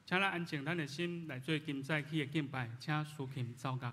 请咱安静咱的心来做今早起的敬拜，请抒琴奏乐。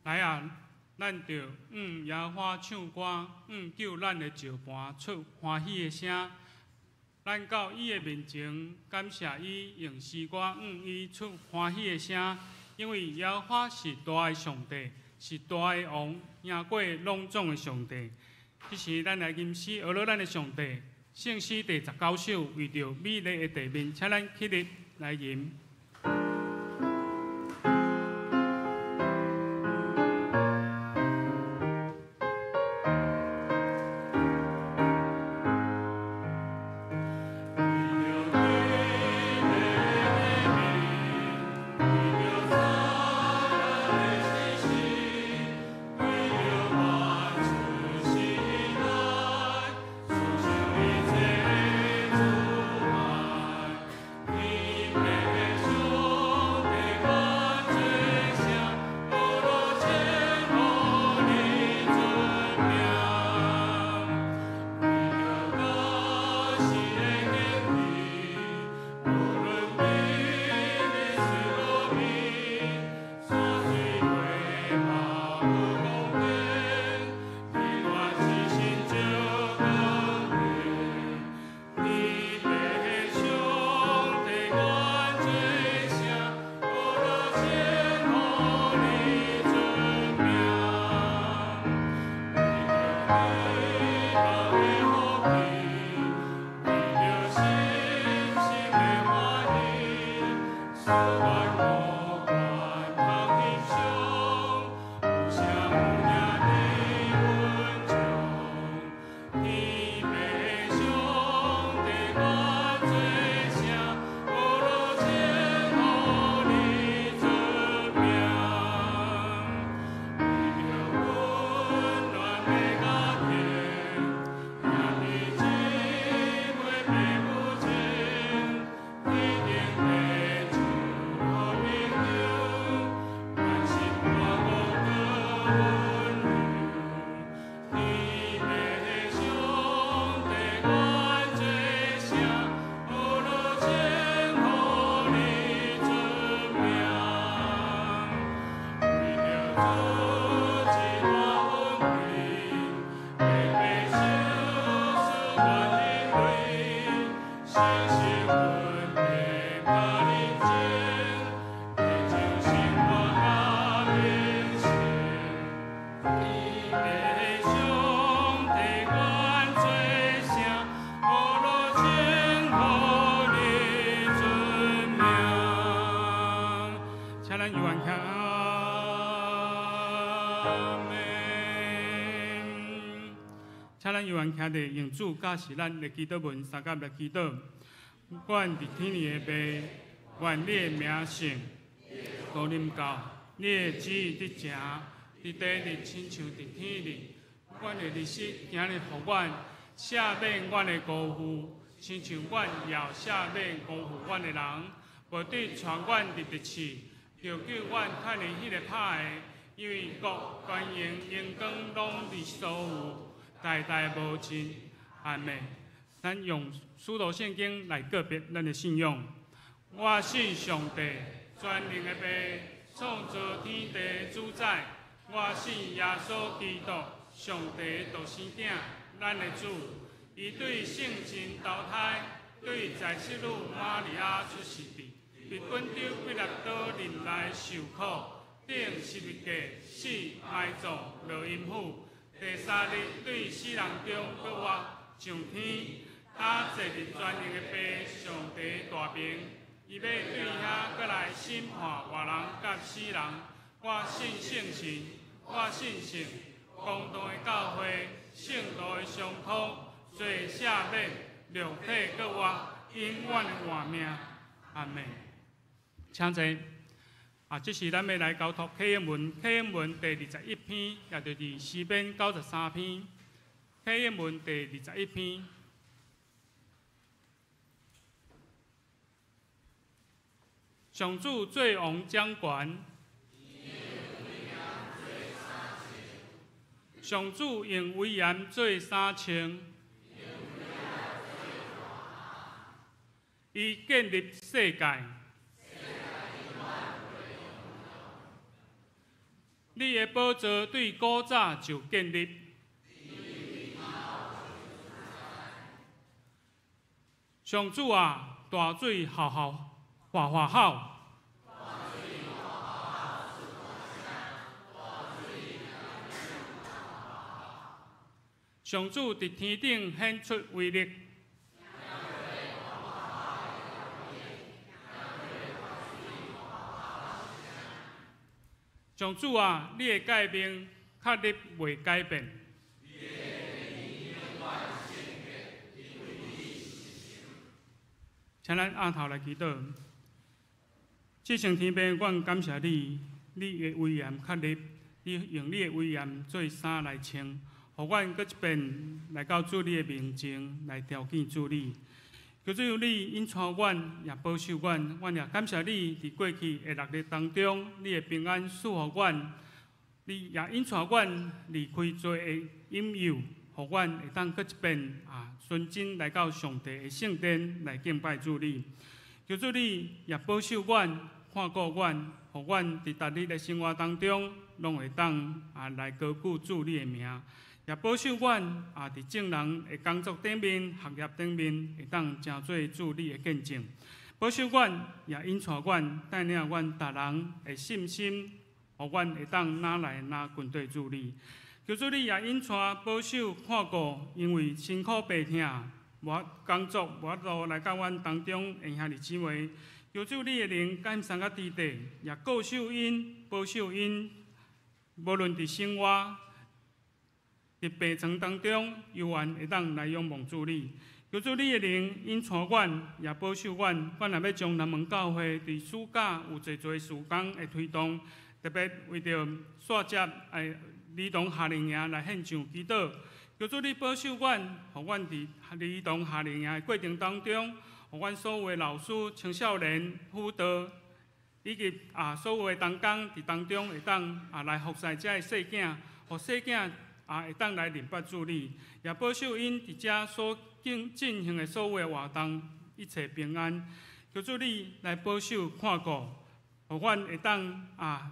来啊，咱着野花唱歌，救咱的石盘出欢喜的声。咱到伊的面前，感谢伊用诗歌伊出欢喜的声。因为野花是大的上帝，是大的王，赢过拢总的上帝。这是咱来吟诗，学了咱的上帝。圣诗第19首，为着美丽的地面，请咱起立来吟。Amen. 请咱犹原徛伫用主教是咱的祈祷文三甲来祈祷。阮伫天里的爸，愿你的名圣，高临到，你的旨意伫正，伫地里亲像伫天里。阮的日时，今日互阮赦免阮的辜负，亲像阮也赦免辜负阮的人，无对传阮入地市，就救阮脱离迄个歹的，因为国、权、荣光拢伫所有。代代无尽，阿妹，咱用使徒圣经来告别咱的信仰。我信上帝，全能的爸，创造天地的主宰。我信耶稣基督，上帝独生子，咱的主。伊对圣神投胎，对在世女玛利亚出世地，被本丢彼拉多人来受苦，顶十字架死埋葬落阴府。第三日，对死人中搁活上天，他坐伫全能的爸上帝大名，伊要对遐搁来审判活人甲死人。我信圣神，我信圣，公道的教会，圣道的相通，罪赦免，肉体搁活，永远的活命。阿门。请坐。这是咱要来交托启应文，启应文第21篇，也就是诗篇93篇。启应文第21篇。上主最王掌权，上主用威严做三称，伊建立世界。你的宝座对古早就建立，上主啊，大水浩浩，哗哗好。上主伫天顶显出威力。上主啊，你的诫命确立袂改变。请咱额头来祈祷。至圣天父，阮感谢你，你的威严确立，你用你的威严做衫来穿，互阮搁一遍来到主你的面前来朝见主你。求主你引带阮，也保守阮，阮也感谢你伫过去的6日当中，你的平安赐予阮，你也引带阮离开罪的引诱，互阮会当搁一遍纯真来到上帝的圣殿来敬拜主你。求主你也保守阮，看顾阮，互阮伫逐日的生活当中，拢会当来高举主你的名。也保守阮伫正人的工作顶面、学业顶面，会当成做主你的见证。保守阮，也引带阮，带领阮逐人的信心，互阮会当拿来拿军队主你。求主你也引带、保守、看顾，因为辛苦白疼、无工作、无法度来到阮当中的兄弟姊妹。求主你的灵感三个地地，也固守因、保守因，无论伫生活。伫病床当中，犹原会当来仰望主你。求主你的灵引带阮，也保守阮。阮也要将南门教会伫暑假有侪侪事工的推动，特别为着煞接儿童夏令营来献上祈祷。求主你保守阮，互阮伫儿童夏令营的过程当中，互阮所有的老师、青少年、辅导，以及所有的同工伫当中会当来服侍遮的细囝，互细囝。会当来认捌主你，也保守因伫遮所进行的所有的活动一切平安。求主你来保守看顾，互互阮会当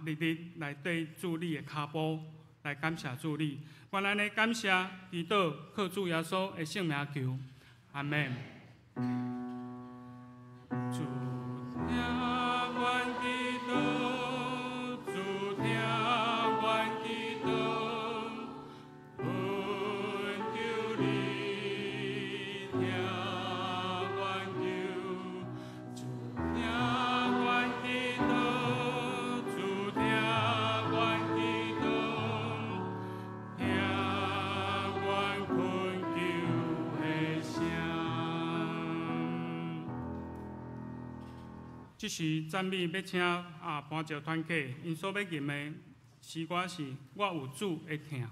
日日来对主你的脚步来感谢主你。愿安尼感谢祈祷，靠主耶稣的圣名求，阿门。主听阮祈祷，主听阮祈祷，阮求你听阮求。主听阮祈祷，主听阮祈祷，听阮困求的声。这时赞美要请搬石团契，因所要吟的诗歌是《我有主的听》。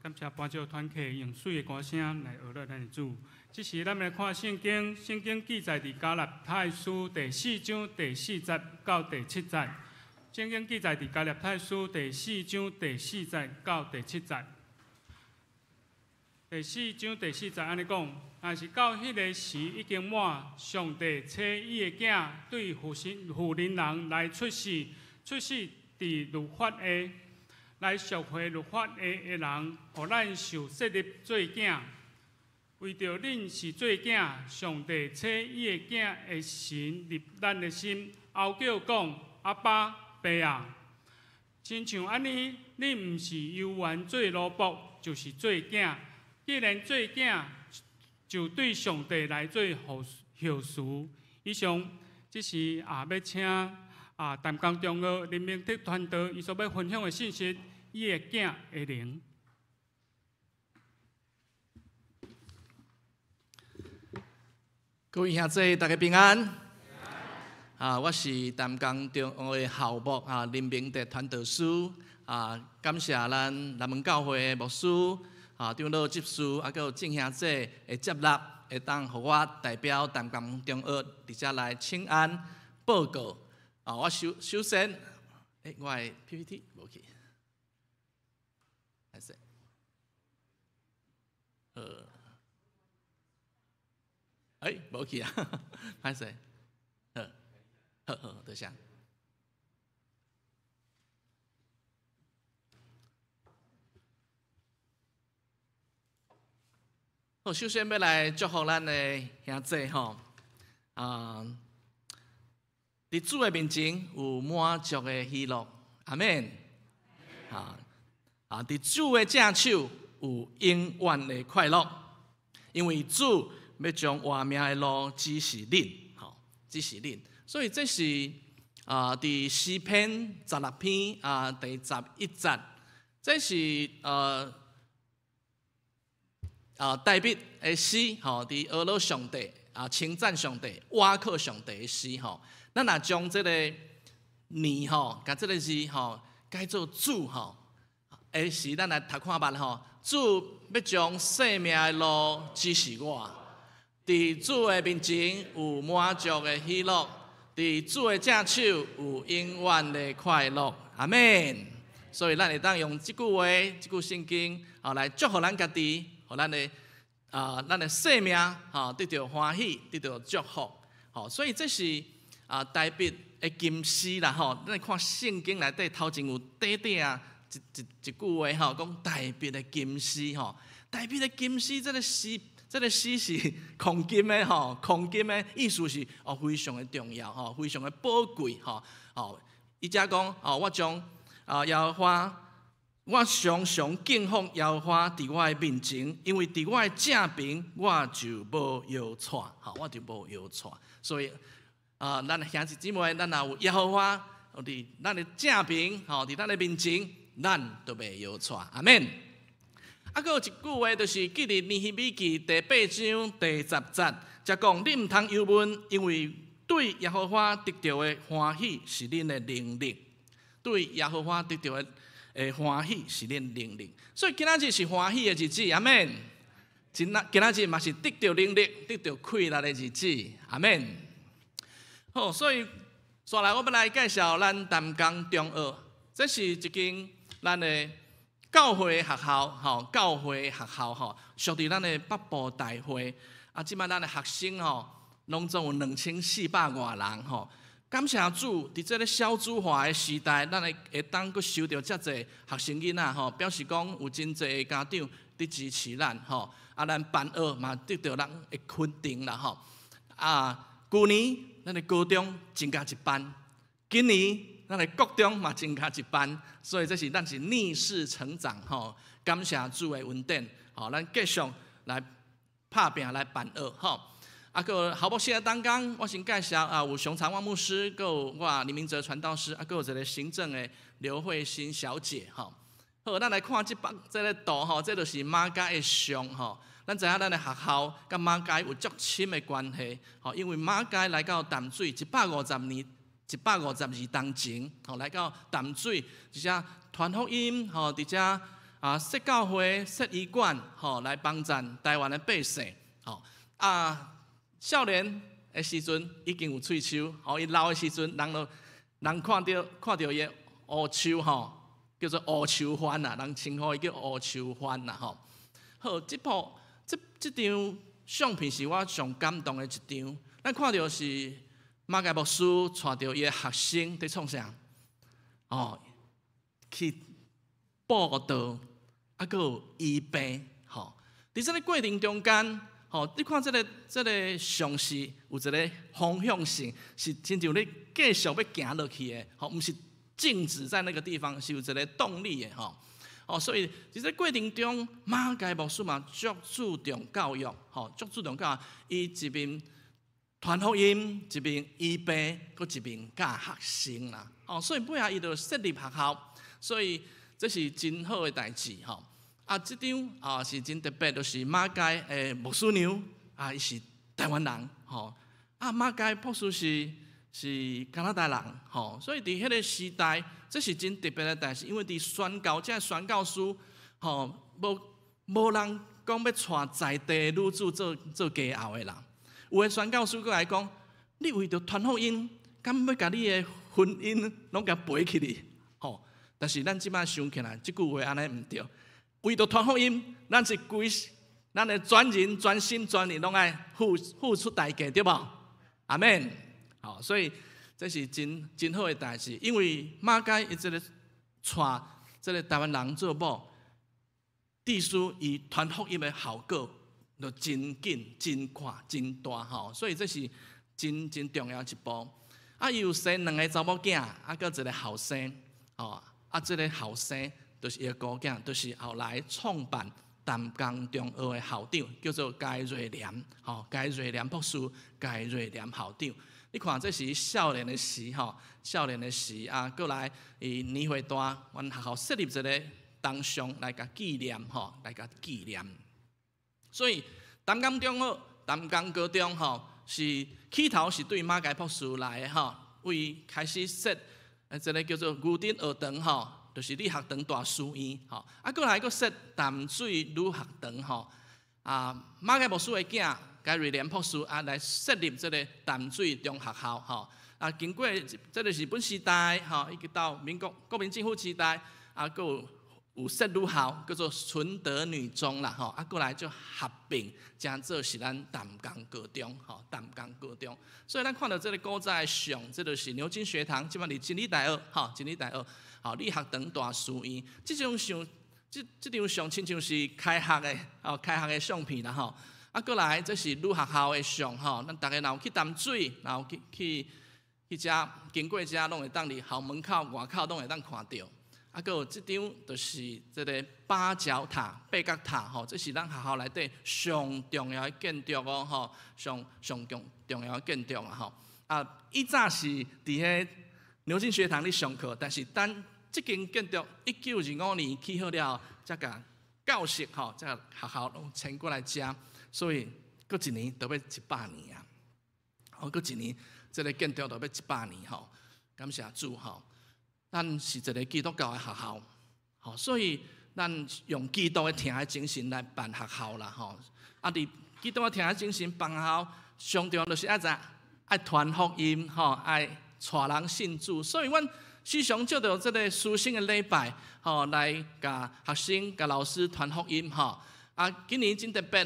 感谢搬石团契用水的歌声来学乐咱的主。这时咱来看圣经，圣经记载伫加勒太书第4章第4节到第7节。圣经记载伫加勒太书第4章第4节到第7节。第4章第4节安尼讲，但是到迄个时已经满，上帝找伊的囝对妇人人来出世伫律法的。来赎回律法的人，互咱受设立做囝。为着恁是做囝，上帝赐伊的囝的神入咱的心，后叫讲阿爸爸啊。亲像安尼，恁毋是犹原做奴仆，就是做囝。既然做囝，就对上帝来做后事。以上，这是要请淡江中学林明德传道伊所要分享的信息，伊的囝的灵。各位兄弟，大家平安。我是淡江中学的校牧林明德传道师。感谢咱南门教会的牧师长老执事，还有众兄弟的接纳，会当互我代表淡江中学伫遮来请安报告。我首先，我的 PPT 无去，还是无去啊，歹势，好，多谢。好，首先要来祝福咱的兄弟吼，伫主的面前有满足的喜乐，阿免。伫主的正手有永远的快乐，因为主要将活命的路指示恁，指示恁。所以这是伫诗篇16篇第11节，这是大卫的诗，伫阿罗上帝称赞上帝、倚靠上帝的诗，咱若将这个年甲这个字改做主的时，咱来读看捌主要将生命的路指示我。伫主的面前有满足的喜乐，伫主的正手有永远的快乐。阿们。所以咱会当用这句话、这句圣经来祝福咱家己，互咱的生命得到欢喜，得到祝福。所以这是大卫的金诗啦。咱看圣经内底头前有短短一句话讲大卫的金诗大卫的金诗这个诗是黄金的黄金的意思是非常的重要非常的宝贵伊遮讲我将耶和华，我常常敬奉耶和华伫我的面前，因为伫我的正边我就无摇错我就无摇错。所以咱的兄弟姊妹，咱若有耶和华伫咱的正边伫咱的面前，咱就袂摇错。阿免。还有一句话，就是记伫尼希米记第8章第10节，则讲你毋通忧闷，因为对耶和华得到的欢喜是恁的能力。对耶和华得到的欢喜是恁能力。所以今仔日是欢喜的日子，阿免。今仔日嘛是得到能力、得到快乐的日子，阿免。好，所以接来我要来介绍咱淡江中学，这是一间咱的教会学校，教会学校属伫咱的北部大会。即摆咱的学生拢总有2400外人感谢主，伫这个少子化的时代，咱会当佫收到遮济学生囡仔表示讲有真济的家长伫支持咱咱办学嘛得到人的肯定啦旧年咱的高中增加一班，今年咱的国中嘛增加一班，所以这是咱是逆势成长感谢主的恩典咱继续来拍拼来办学个校牧师的当中，我先介绍有熊长旺牧师，佮有我李明哲传道师，佮有一个行政的刘慧欣小姐好，咱来看这个图这就是马街的像咱知影咱的学校甲马街有足深的关系因为马街来到淡水150年，152年前来到淡水，而且传福音伫遮设教会、设医馆来帮助台湾的百姓少年的时阵已经有喙鬚，伊老的时阵，人看到伊乌鬚叫做乌鬚番人称呼伊叫乌鬚番好，这张相片是我上感动的一张。咱看到是马介牧师带着伊的学生在创啥？去报道，还有医病伫伫这个过程中间，你看这个上是有一个方向性，是亲像你继续要行落去的，毋是静止在那个地方，是有一个动力的，所以伫这过程中，马偕牧师嘛足注重教育，足注重教育，伊一面传福音，一面医病，搁一面教学生啦，所以尾后伊就设立学校，所以这是真好的代志，这张是真特别，就是马偕的牧师娘伊是台湾人，马偕牧师是加拿大人，所以伫迄个时代，这是真特别的代志，因为伫宣教，这宣教师，无人讲要带在地女子做家后的人，有的宣教师过来讲，你为着传福音，敢要甲你的婚姻拢甲背起哩，但是咱即摆想起来，即句话安尼毋对。为着传福音，咱是咱的全人、全心、全意拢爱付出代价，对无？阿免。所以这是真好的代志，因为马偕伊这个带这个台湾人做某，弟兄伊传福音的效果就真紧、真快、真大，所以这是真重要一步。伊有生2个查某囝，搁一个后生，这个后生。就是伊个姑囝，就是后来创办淡江中学的校长，叫做该瑞廉，该瑞廉博士，该瑞廉校长。你看，这是少年的时，少年的时过来伊年岁大，阮学校设立一个铜像来甲纪念，来甲纪念。所以淡江中学、淡江高中，是起头是对马偕博士来的，为开始设这个叫做牛津学堂，就是理学堂大书院，过来搁设淡水女学堂，马偕牧师的囝该瑞廉博士来设立这个淡水中学校，经过这个日本时代，一直到民国国民政府时代，搁有设女校叫做纯德女中啦，过来就合并，将做是咱淡江高中，淡江高中。所以咱看到这个古早的像，这就是牛津学堂，即摆伫真理大学，真理大学。理学堂大书院，这张相亲像是开学的相片啦，过来这是女学校的相，咱大家若有去淡水，然后去遮经过遮，拢会当伫校门口、外口拢会当看到。搁有这张就是这个八角塔、八角塔，这是咱学校内底上重要的建筑上重要的建筑以早是伫迄牛津学堂咧上课，但是等这间建筑1925年起好了，才甲教室才甲学校拢迁过来遮，所以搁一年都要100年啊！搁一年，这个建筑都要100年感谢主咱是一个基督教的学校，所以咱用基督的听的精神来办学校啦伫基督的听的精神办学校，上重要就是爱传福音爱带人信主，所以阮时常借着这个书信的礼拜，来甲学生、甲老师传福音今年真特别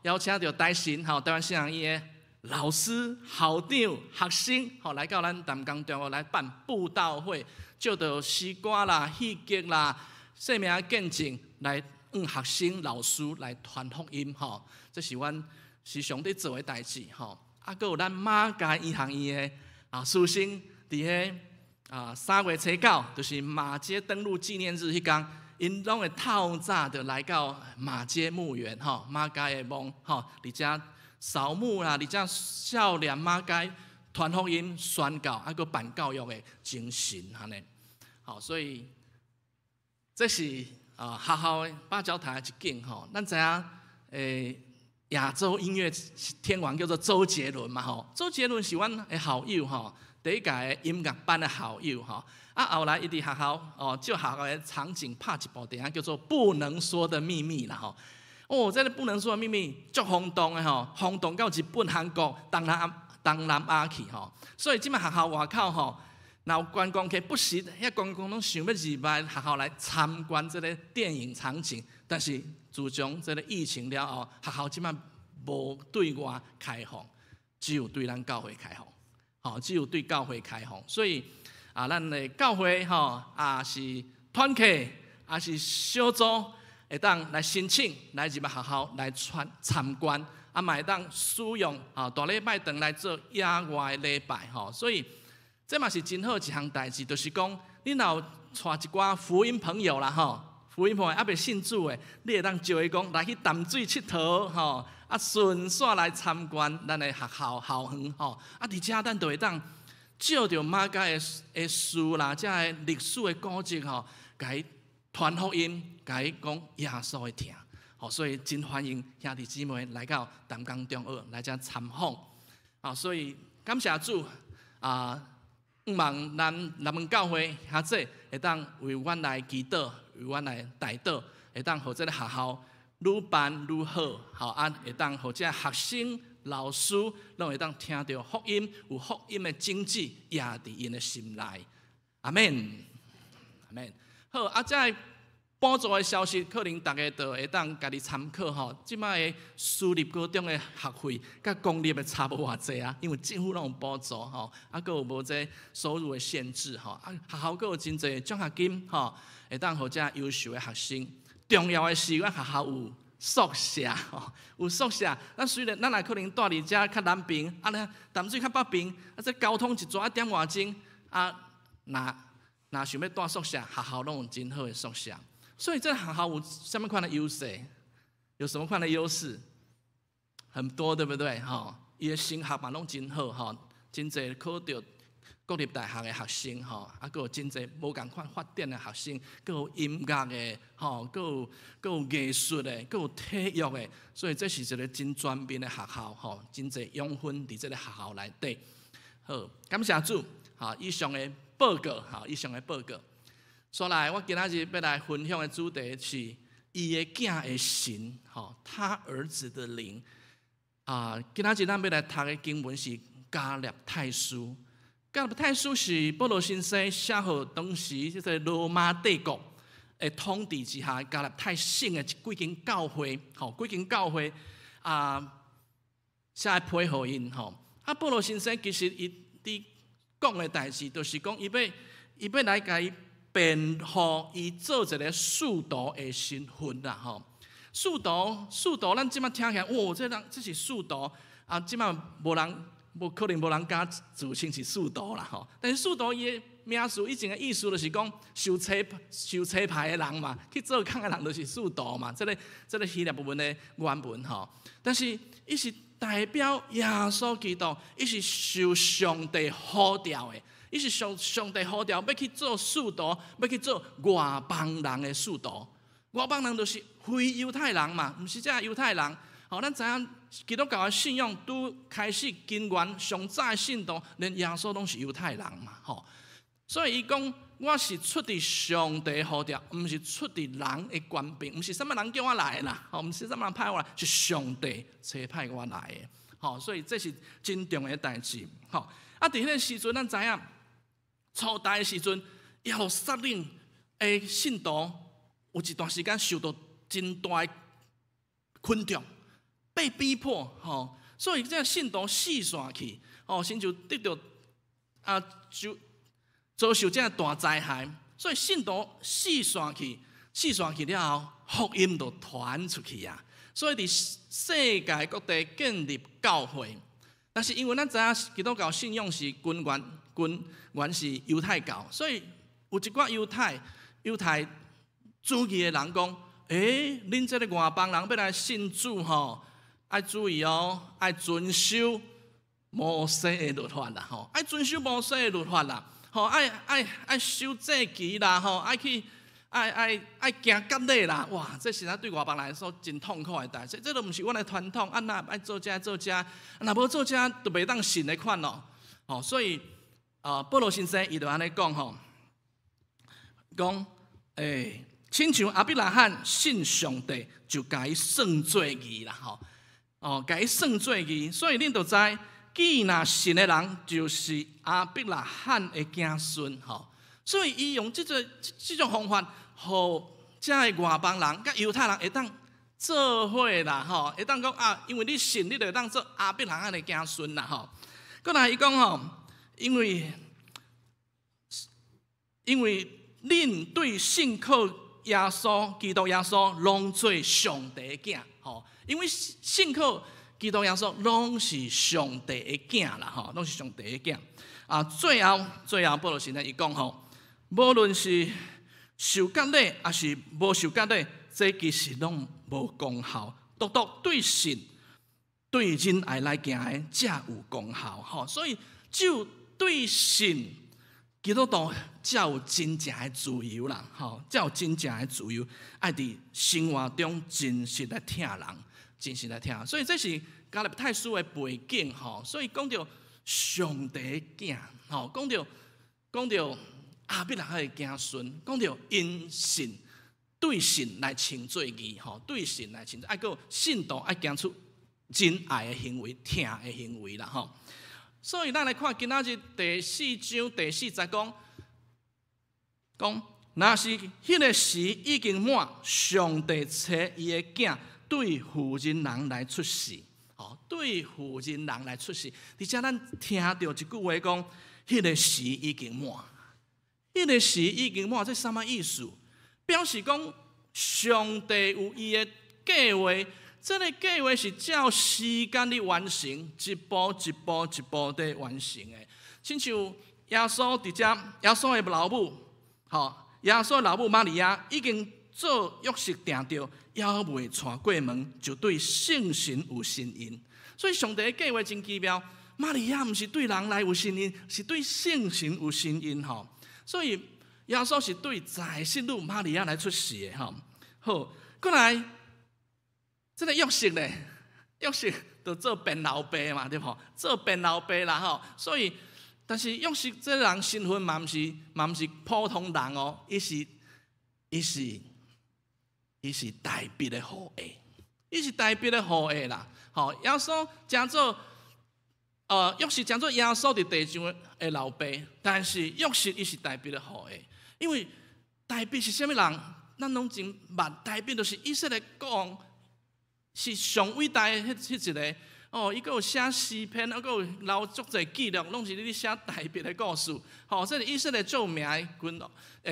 邀请到台神台湾信仰医的老师、校长、学生来到咱淡江中学来办布道会，借着诗歌啦、戏剧啦、生命见证来学生、老师来传福音这是阮时常在做的代志搁有咱马偕医学院的师生伫迄3月初9，就是马街登陆纪念日迄天，因拢会透早就来到马街墓园马偕的墓伫遮扫墓啦，伫遮少年马偕传福音、宣教，搁办教育的精神安尼。所以这是学校的八角台一景咱知影亚洲音乐天王叫做周杰伦嘛周杰伦是阮的校友第一届的音乐班的校友后来伊伫学校就学校的场景拍一部电影叫做《不能说的秘密》啦这个《不能说的秘密》足轰动的轰动到日本、韩国、东南亚去所以即摆学校外口若有观光客不时遐观光拢想要入来学校来参观这个电影场景，但是自从这个疫情了后，学校即摆无对外开放，只有对咱教会开放，只有对教会开放。所以咱的教会是团契，是小组，会当来申请来入学校来参观，啊，嘛会当使用大礼拜堂来做野外礼拜吼。所以这嘛是真好一项代志，就是讲你若有带一寡福音朋友啦吼，福音朋友还未信主的，你会当招伊讲来去淡水佚佗吼，啊顺线来参观咱的学校校园吼，啊而且咱就会当照着马甲的书啦，遮个历史的古迹吼，甲伊传福音，甲伊讲耶稣的听，吼，所以真欢迎兄弟姊妹来到淡江中学来遮参访，啊，所以感谢主啊！希望咱南门教会兄弟会当为阮来祈祷，为阮来代祷，会当互这个学校愈办愈好，好啊，会当互这学生、老师拢会当听到福音，有福音的种子压伫因的心内。阿门，阿门。好啊，这补助的消息，可能大家都会当家己参考吼。即摆的私立高中的学费，甲公立的差无偌济啊，因为政府拢有补助吼，啊，佫有无这收入的限制吼，啊，学校佫有真侪奖学金吼，会当互这优秀的学生。重要的是，阮学校有宿舍吼，有宿舍。咱虽然咱也可能住伫遮较南边，啊咧淡水较北边，啊这交通一逝1点外钟，啊，若想要住宿舍，学校拢有真好的宿舍。所以这学校有什么款的优势？有什么款的优势？很多，对不对？哈，伊的升学嘛拢真好，哈，真侪考到国立大学的学生，哈，啊，佫有真侪无共款发展的学生，佫有音乐的，吼，佫有艺术的，佫有体育的，所以这是一个真全面的学校，吼，真侪养分伫这个学校内底。好，感谢主，哈，以上的报告，哈，以上的报告。所来，我今仔日要来分享的主题是伊的囝的神，吼，他儿子的灵。啊，今仔日咱要来读的经文是加勒太书。加勒太书是保罗先生写予当时即个罗马帝国的统治之下，加勒太省的几间教会，吼，几间教会啊，写来配合因，吼。啊，保罗先生其实伊伫讲的代志，就是讲伊要来甲伊辩护伊做一个使徒的身份啦，吼。使徒，咱即摆听起来，哇，这是使徒啊！即摆无可能无人敢自称是使徒啦，吼。但是使徒伊的名词以前的意思就是讲受差派的人嘛，去做工的人就是使徒嘛。这个希腊部分的原文吼。但是伊是代表耶稣基督，伊是受上帝呼召的。伊是上帝呼召要去做使徒，要去做外邦人的使徒。外邦人就是非犹太人嘛，毋是这犹太人。好，咱知影基督教的信仰拄开始根源上早的信徒，连耶稣拢是犹太人嘛，吼。所以伊讲，我是出自上帝呼召，毋是出自人的权柄，毋是什么人叫我来啦，吼，毋是什么人派我来，是上帝差派我来的。好，所以这是真重要的代志。好，啊，伫迄个时阵，咱知影。初代的时阵，耶路撒冷的信徒有一段时间受到真大的困窘，被逼迫，吼，所以这信徒四散去，哦，甚至得到就遭受这大灾害，所以信徒四散去了后，福音就传出去啊，所以伫世界各地建立教会。但是因为咱知影基督教信仰是根源是犹太教，所以有一寡犹太主义的人讲，恁这个外邦人要来信主吼，爱注意哦，爱遵守摩西的律法啦，吼，爱遵守摩西的律法啦，吼，爱守祭期啦，吼，爱行割礼啦，哇，这实在对外邦人来说真痛苦的代志。这都不是阮的传统，啊那爱做这，若无做这就袂当信的款咯。哦，所以保罗先生伊就安尼讲吼，讲亲像亚伯拉罕信上帝，就甲伊算做义啦，吼，哦，甲伊算做义，所以恁就知，既然信的人就是亚伯拉罕的子孙，吼。所以，伊用这种方法，互这个外邦人、甲犹太人会当做伙啦，吼，会当讲啊，因为你信，你就会当做亚伯拉罕的子孙啦，吼。搁来伊讲吼，因为恁对信靠耶稣，基督耶稣，拢做上帝的囝，吼，因为信靠基督耶稣，拢是上帝的囝啦，吼，拢是上帝的囝。啊，最后保罗先生伊讲吼，无论是受割礼，还是无受割礼，这其实拢无功效，独对神、对人爱来行的，才有功效，吼。所以只有对神。基督徒才有真正的自由啦，吼，才有真正的自由，爱伫生活中真实来听人，真实来听。所以这是加勒泰书的背景，吼。所以讲到上帝的囝，吼，讲到亚伯拉罕的子孙，讲到因信对神来称做义，吼，对神来称，爱个信徒爱行出真爱的行为、听的行为啦，吼。所以，咱来看今仔日第4章第4节讲，若是迄个时已经满，上帝找伊的囝对妇人人来出世，吼，对妇人人来出世。而且咱听到一句话讲，迄个时已经满，迄个时已经满，这什么意思？表示讲上帝有伊的计划。这个计划是照时间的完成，一步一步的完成的。亲像耶稣伫遮，耶稣的老母，吼，耶稣的老母玛利亚已经做约瑟定着，还未娶过门，就对圣神有信任。所以上帝的计划真奇妙，玛利亚毋是对人来有信任，是对圣神有信任，吼。所以耶稣是对在世女玛利亚来出世的，吼。好，过来。这个约瑟咧，约瑟就做变老爸嘛，对不？做变老爸啦，吼。所以，但是约瑟这人身份嘛，毋是普通人哦，伊是大笔的后裔，伊是大笔的后裔啦。吼，耶稣讲做约瑟讲做耶稣伫地上的老爸，但是约瑟伊是大笔的后裔，因为大笔是啥物人？咱拢真捌，大笔就是以色列国王。是上伟大的迄一个哦，伊阁有写诗篇，还阁有留足侪记录，拢是咧写大笔的故事。吼，这是以色列著名的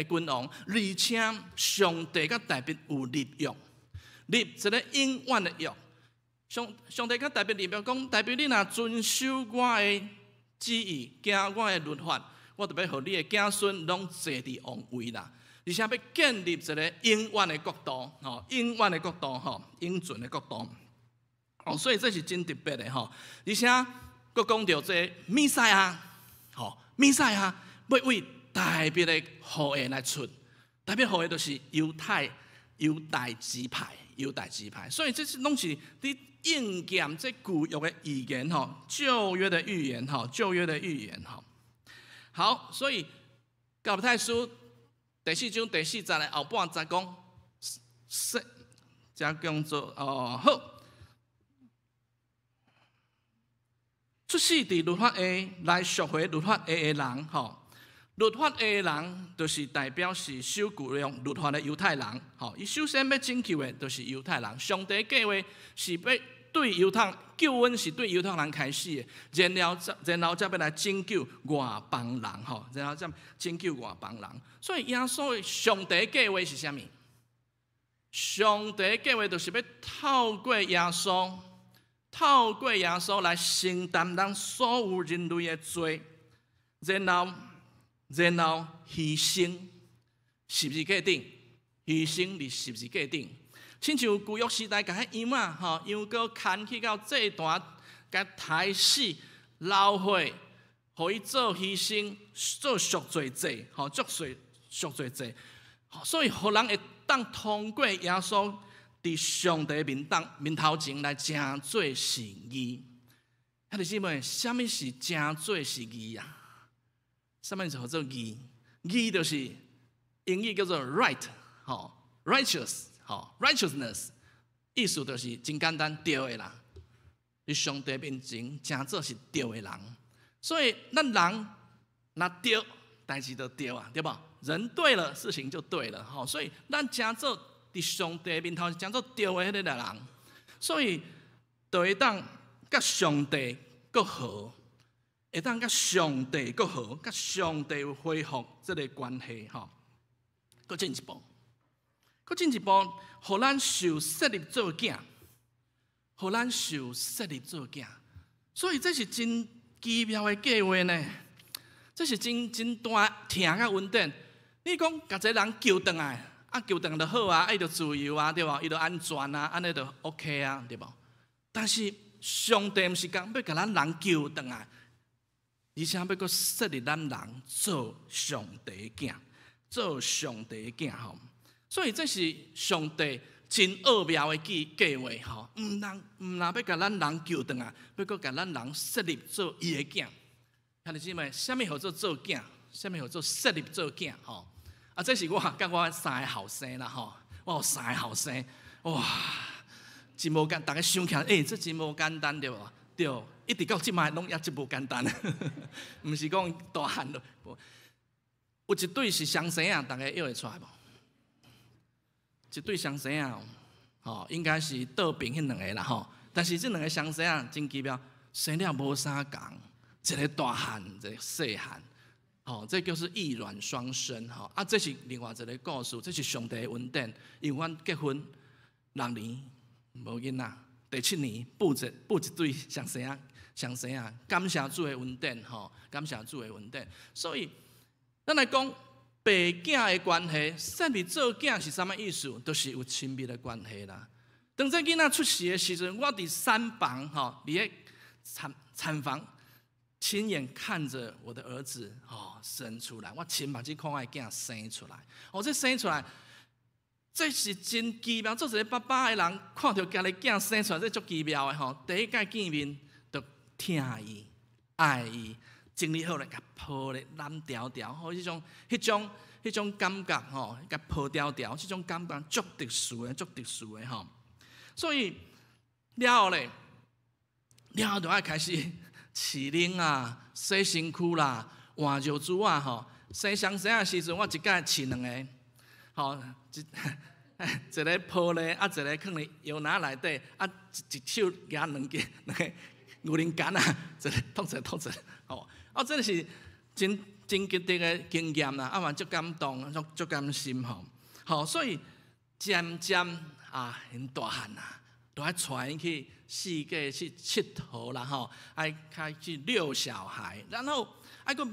君王，而且上帝甲大笔有立约，立一个永远的约。上帝甲大笔立约讲，大笔你若遵守我的旨意，行我的律法，我就要互你的子孙拢坐伫王位啦。而且要建立一个永远的国度，吼，永远的国度，吼，永存的国度，哦，所以这是真特别的，吼。而且，佫讲到这弥赛亚，吼，弥赛亚要为大笔的后裔来出，大笔后裔就是犹大支派，所以这是拢是伫应验这旧约的预言，吼，旧约的预言，吼，吼。好，所以加拉太书。第4章第4节的后半节讲，这叫做好，出世伫律法下来赎回律法下的人，吼，律法下的人就是代表是守旧约律法的犹太人，吼，伊首先要拯救的就是犹太人。上帝计划是要对犹太救恩是对犹太人开始的，然后才要来拯救外邦人，吼，然后才拯救外邦人。所以耶稣的上帝的计划是啥物？上帝的计划就是要透过耶稣来承担咱所有人类的罪，然后牺牲十字架顶，牺牲伫十字架顶。亲像旧约时代，甲迄羊仔吼，羊羔牵去到祭坛，甲抬死流血，互伊做牺牲，做赎罪祭，吼，赎罪祭。所以，互人会当通过耶稣伫上帝面头前来正做是义。兄弟姊妹，什么是正做是义啊？什么叫做义？义就是英语叫做 right， 吼 ，righteous。好 ，righteousness 意思就是真简单，对的啦。伫上帝面前，真做是对的人。所以，咱人若对，代志就对啊，对不？人对了，事情就对了。好，所以咱真做伫上帝面头真做对的迄个人，所以就会当甲上帝更好，会当甲上帝更好，甲上帝恢复这个关系，吼，更进一步。佫进一步，互咱受设立做囝，互咱受设立做囝。所以这是真奇妙的计划呢，这是真大疼甲稳定。你讲甲一个人救回来，救回来就好啊，伊就自由啊，对无？伊就安全啊，安尼就 OK 啊，对无？但是上帝毋是讲要甲咱人救回来，而且要佫设立咱人做上帝的囝，做上帝的囝吼。所以这是上帝真奥妙的计划吼，毋通要甲咱人救回来，要佫甲咱人设立做伊的囝。兄弟姊妹，啥物叫做囝？啥物叫做设立做囝？吼，这是我甲我3个后生啦吼，我有3个后生，哇，真无简单。大家想起来，这真无简单对无？对，一直到即摆拢也真无简单，毋是讲大汉咯。有一对是双生啊，大家约会出来无？一对双生啊，吼，应该是倒边迄2个啦吼。但是这2个双生啊，真奇妙，生了无啥共，一个大汉，一个细汉。这就是异卵双生这是另外一个故事，这是上帝的恩典。因为阮结婚6年无囡仔，第7年补一对双生啊，感谢主的恩典感谢主的恩典。所以咱来讲爸囝的关系，设立做囝是啥物意思？就是有亲密的关系啦。当这囡仔出世的时阵，我伫产房伫咧产房。亲眼看着我的儿子生出来，我亲目睭看我的囝生出来。这生出来，这是真奇妙。做一个爸爸的人，看到家己囝生出来，这足奇妙的第一届见面，就疼伊、爱伊，整理好了，甲抱咧揽条条，迄种感觉甲抱条条，这种感觉足特殊的。所以了后咧，就要开始。饲奶啊，洗身躯啦，换尿珠啊，生双生的时阵，我一届饲2个，一个抱咧，一个放咧腰篮内底，一手拿2个牛奶干啊，一个吐出，真是真值得的经验啦，嘛足感动，足甘心所以渐渐因大汉啊，就爱带因去。世界去佚佗啦爱开始遛小孩，然后爱佫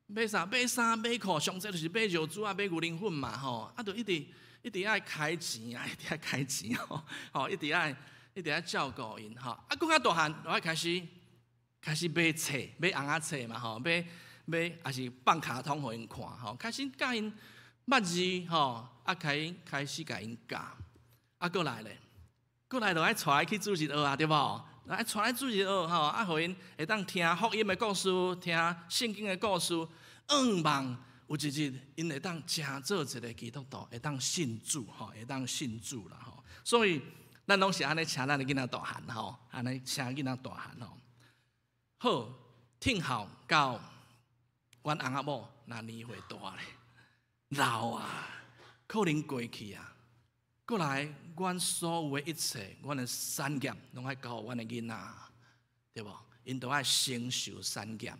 买衫买裤，上济就是买尿珠买牛奶粉嘛就一直爱开钱一直爱开钱一直爱照顾因佫较大汉就爱开始买册买红仔册嘛买也是放卡通互因看开始教因捌字开始甲因教佫来咧。过来就爱带去主日学啊，对无？爱带来主日学互因会当听福音的故事，听圣经的故事。望有一日因会当真做一个基督徒，会当信主会当信主啦所以咱拢是安尼请咱的囡仔大汉安尼请囡仔大汉好，听候到阮翁仔某那年岁大咧，老啊，可能过去啊。过来，阮所有的一切，阮的产业，拢爱交互阮的囡仔，对无？因都爱承受产业，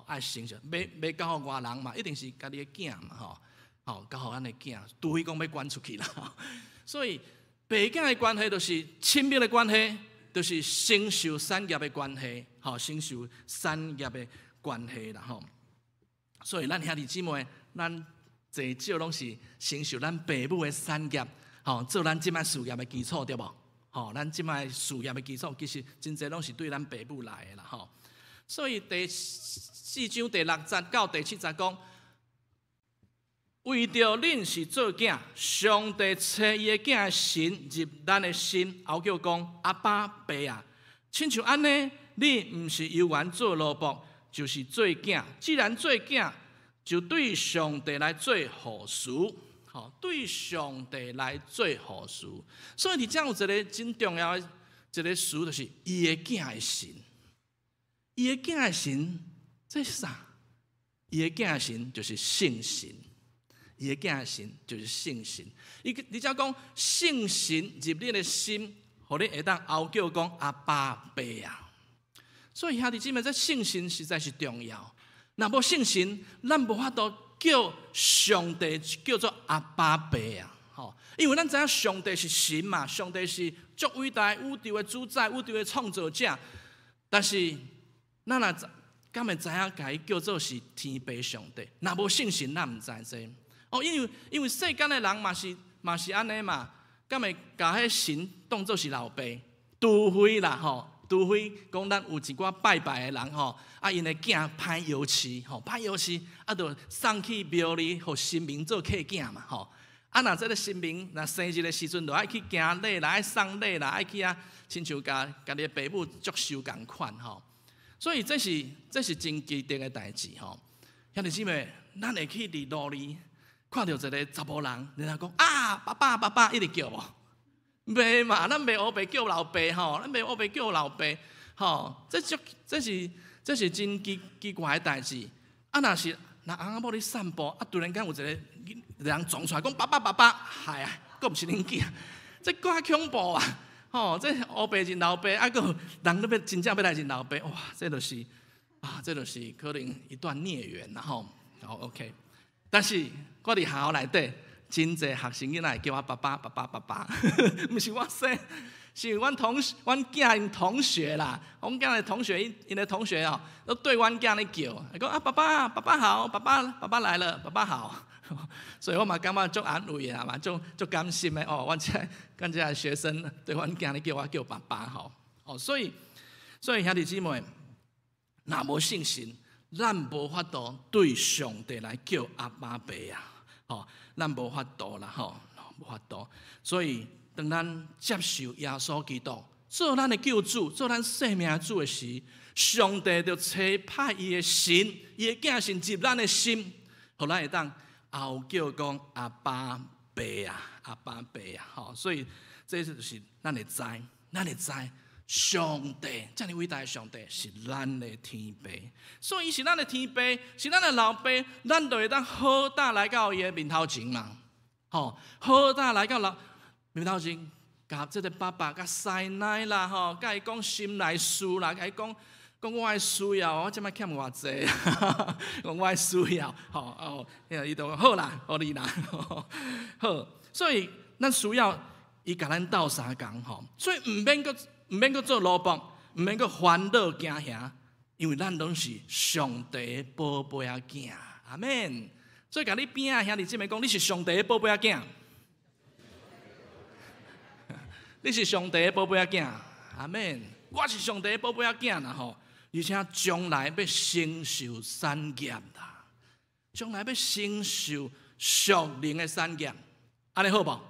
爱承受。要交互外人嘛，一定是家己的囝嘛，交互咱的囝，除非讲要赶出去啦。所以，爸囝的关系就是亲密的关系，就是承受产业的关系，承受产业的关系啦，所以，咱兄弟姊妹，咱最少拢是承受咱爸母的产业。做咱即摆事业的基础对无？咱即摆事业的基础，其实真侪拢是对咱爸母来的啦所以第4章第6节到第7节讲，为着恁是做囝，上帝找伊的囝神入咱的心，后叫讲阿爸爸啊，亲像安尼，你毋是犹原做奴仆，就是做囝。既然做囝，就对上帝来做护士。对上帝来做护士，所以伫遮有一个真重要的一个词，就是伊的囝的神。伊的囝的神，这是啥？伊的囝的神就是圣神。伊的囝的神就是圣神。你只讲圣神入你的心，互你会当后叫讲阿爸爸啊。所以兄弟姊妹，这圣神实在是重要。若无圣神，咱无法度叫上帝叫做阿爸爸啊！吼，因为咱知影上帝是神嘛，上帝是足伟大宇宙的主宰、宇宙的创造者，但是咱若敢会知影，甲伊叫做是天父上帝？若无信神，咱毋知这。哦，因为世间的人嘛是安尼嘛，敢会甲迄神当作是老爸？除非啦吼，除非讲咱有一寡拜拜的人吼，因的囝歹摇饲吼，歹摇饲，就送去庙里，互神明做客囝嘛吼。若这个神明若生日的时阵，就爱去行礼啦，爱送礼啦，爱去亲像家己的爸母祝寿共款吼。所以这是真奇特的代志吼。兄弟姊妹，咱会去伫路里看到一个查甫人，然后讲爸爸爸爸，一直叫无？袂嘛，咱袂学白叫老爸吼，咱袂学白叫老爸吼。这是真奇怪的代志。若翁仔某咧散步，突然间有一个人撞出来讲爸爸爸爸，嗨啊，佫毋是恁囝，这够恐怖啊！吼，这黑白认老爸，佫人都要真正要来认老爸，哇，这就是可能一段孽缘啦吼。好 OK， 但是我伫学校内底，真侪学生囡仔会叫我爸爸爸爸爸爸，毋是我生。是阮囝因同学啦，阮囝的同学，因的同学哦，都对阮囝咧叫，讲爸爸爸爸好，爸爸来了，爸爸好。所以我嘛感觉足安慰啊嘛，足甘心的哦。阮这学生对阮囝咧叫我叫爸爸吼哦，所以兄弟姊妹，若无信心，咱无法度对上帝来叫阿爸爸啊，哦，咱无法度啦吼，无法度，所以。当咱接受耶稣基督做咱的救主、做咱生命的主的时，上帝就差派伊的神、伊的囝神入咱的心，互咱会当后叫讲阿爸爸啊、阿爸爸啊。吼，所以这就是咱会知，上帝这么伟大的上帝是咱的天父，所以伊是咱的天父，是咱的老爸，咱就会当好胆来到伊的面头前嘛。吼，好胆来到面头前，甲这个爸爸、甲师奶啦，吼，甲伊讲心内事啦，甲伊讲我的需要，我即摆欠偌济，讲我的需要，吼伊就讲好啦，互你啦，好，所以咱需要伊甲咱斗相共吼，所以毋免阁做奴仆，毋免阁烦恼惊吓，因为咱拢是上帝的宝贝仔囝，阿免。所以甲你边仔兄弟姊妹讲，你是上帝的宝贝仔囝。你是上帝的宝贝仔囝，阿免。我是上帝的宝贝仔囝啦吼，而且将来要承受产业啦，将来要承受属灵的产业，安尼好无？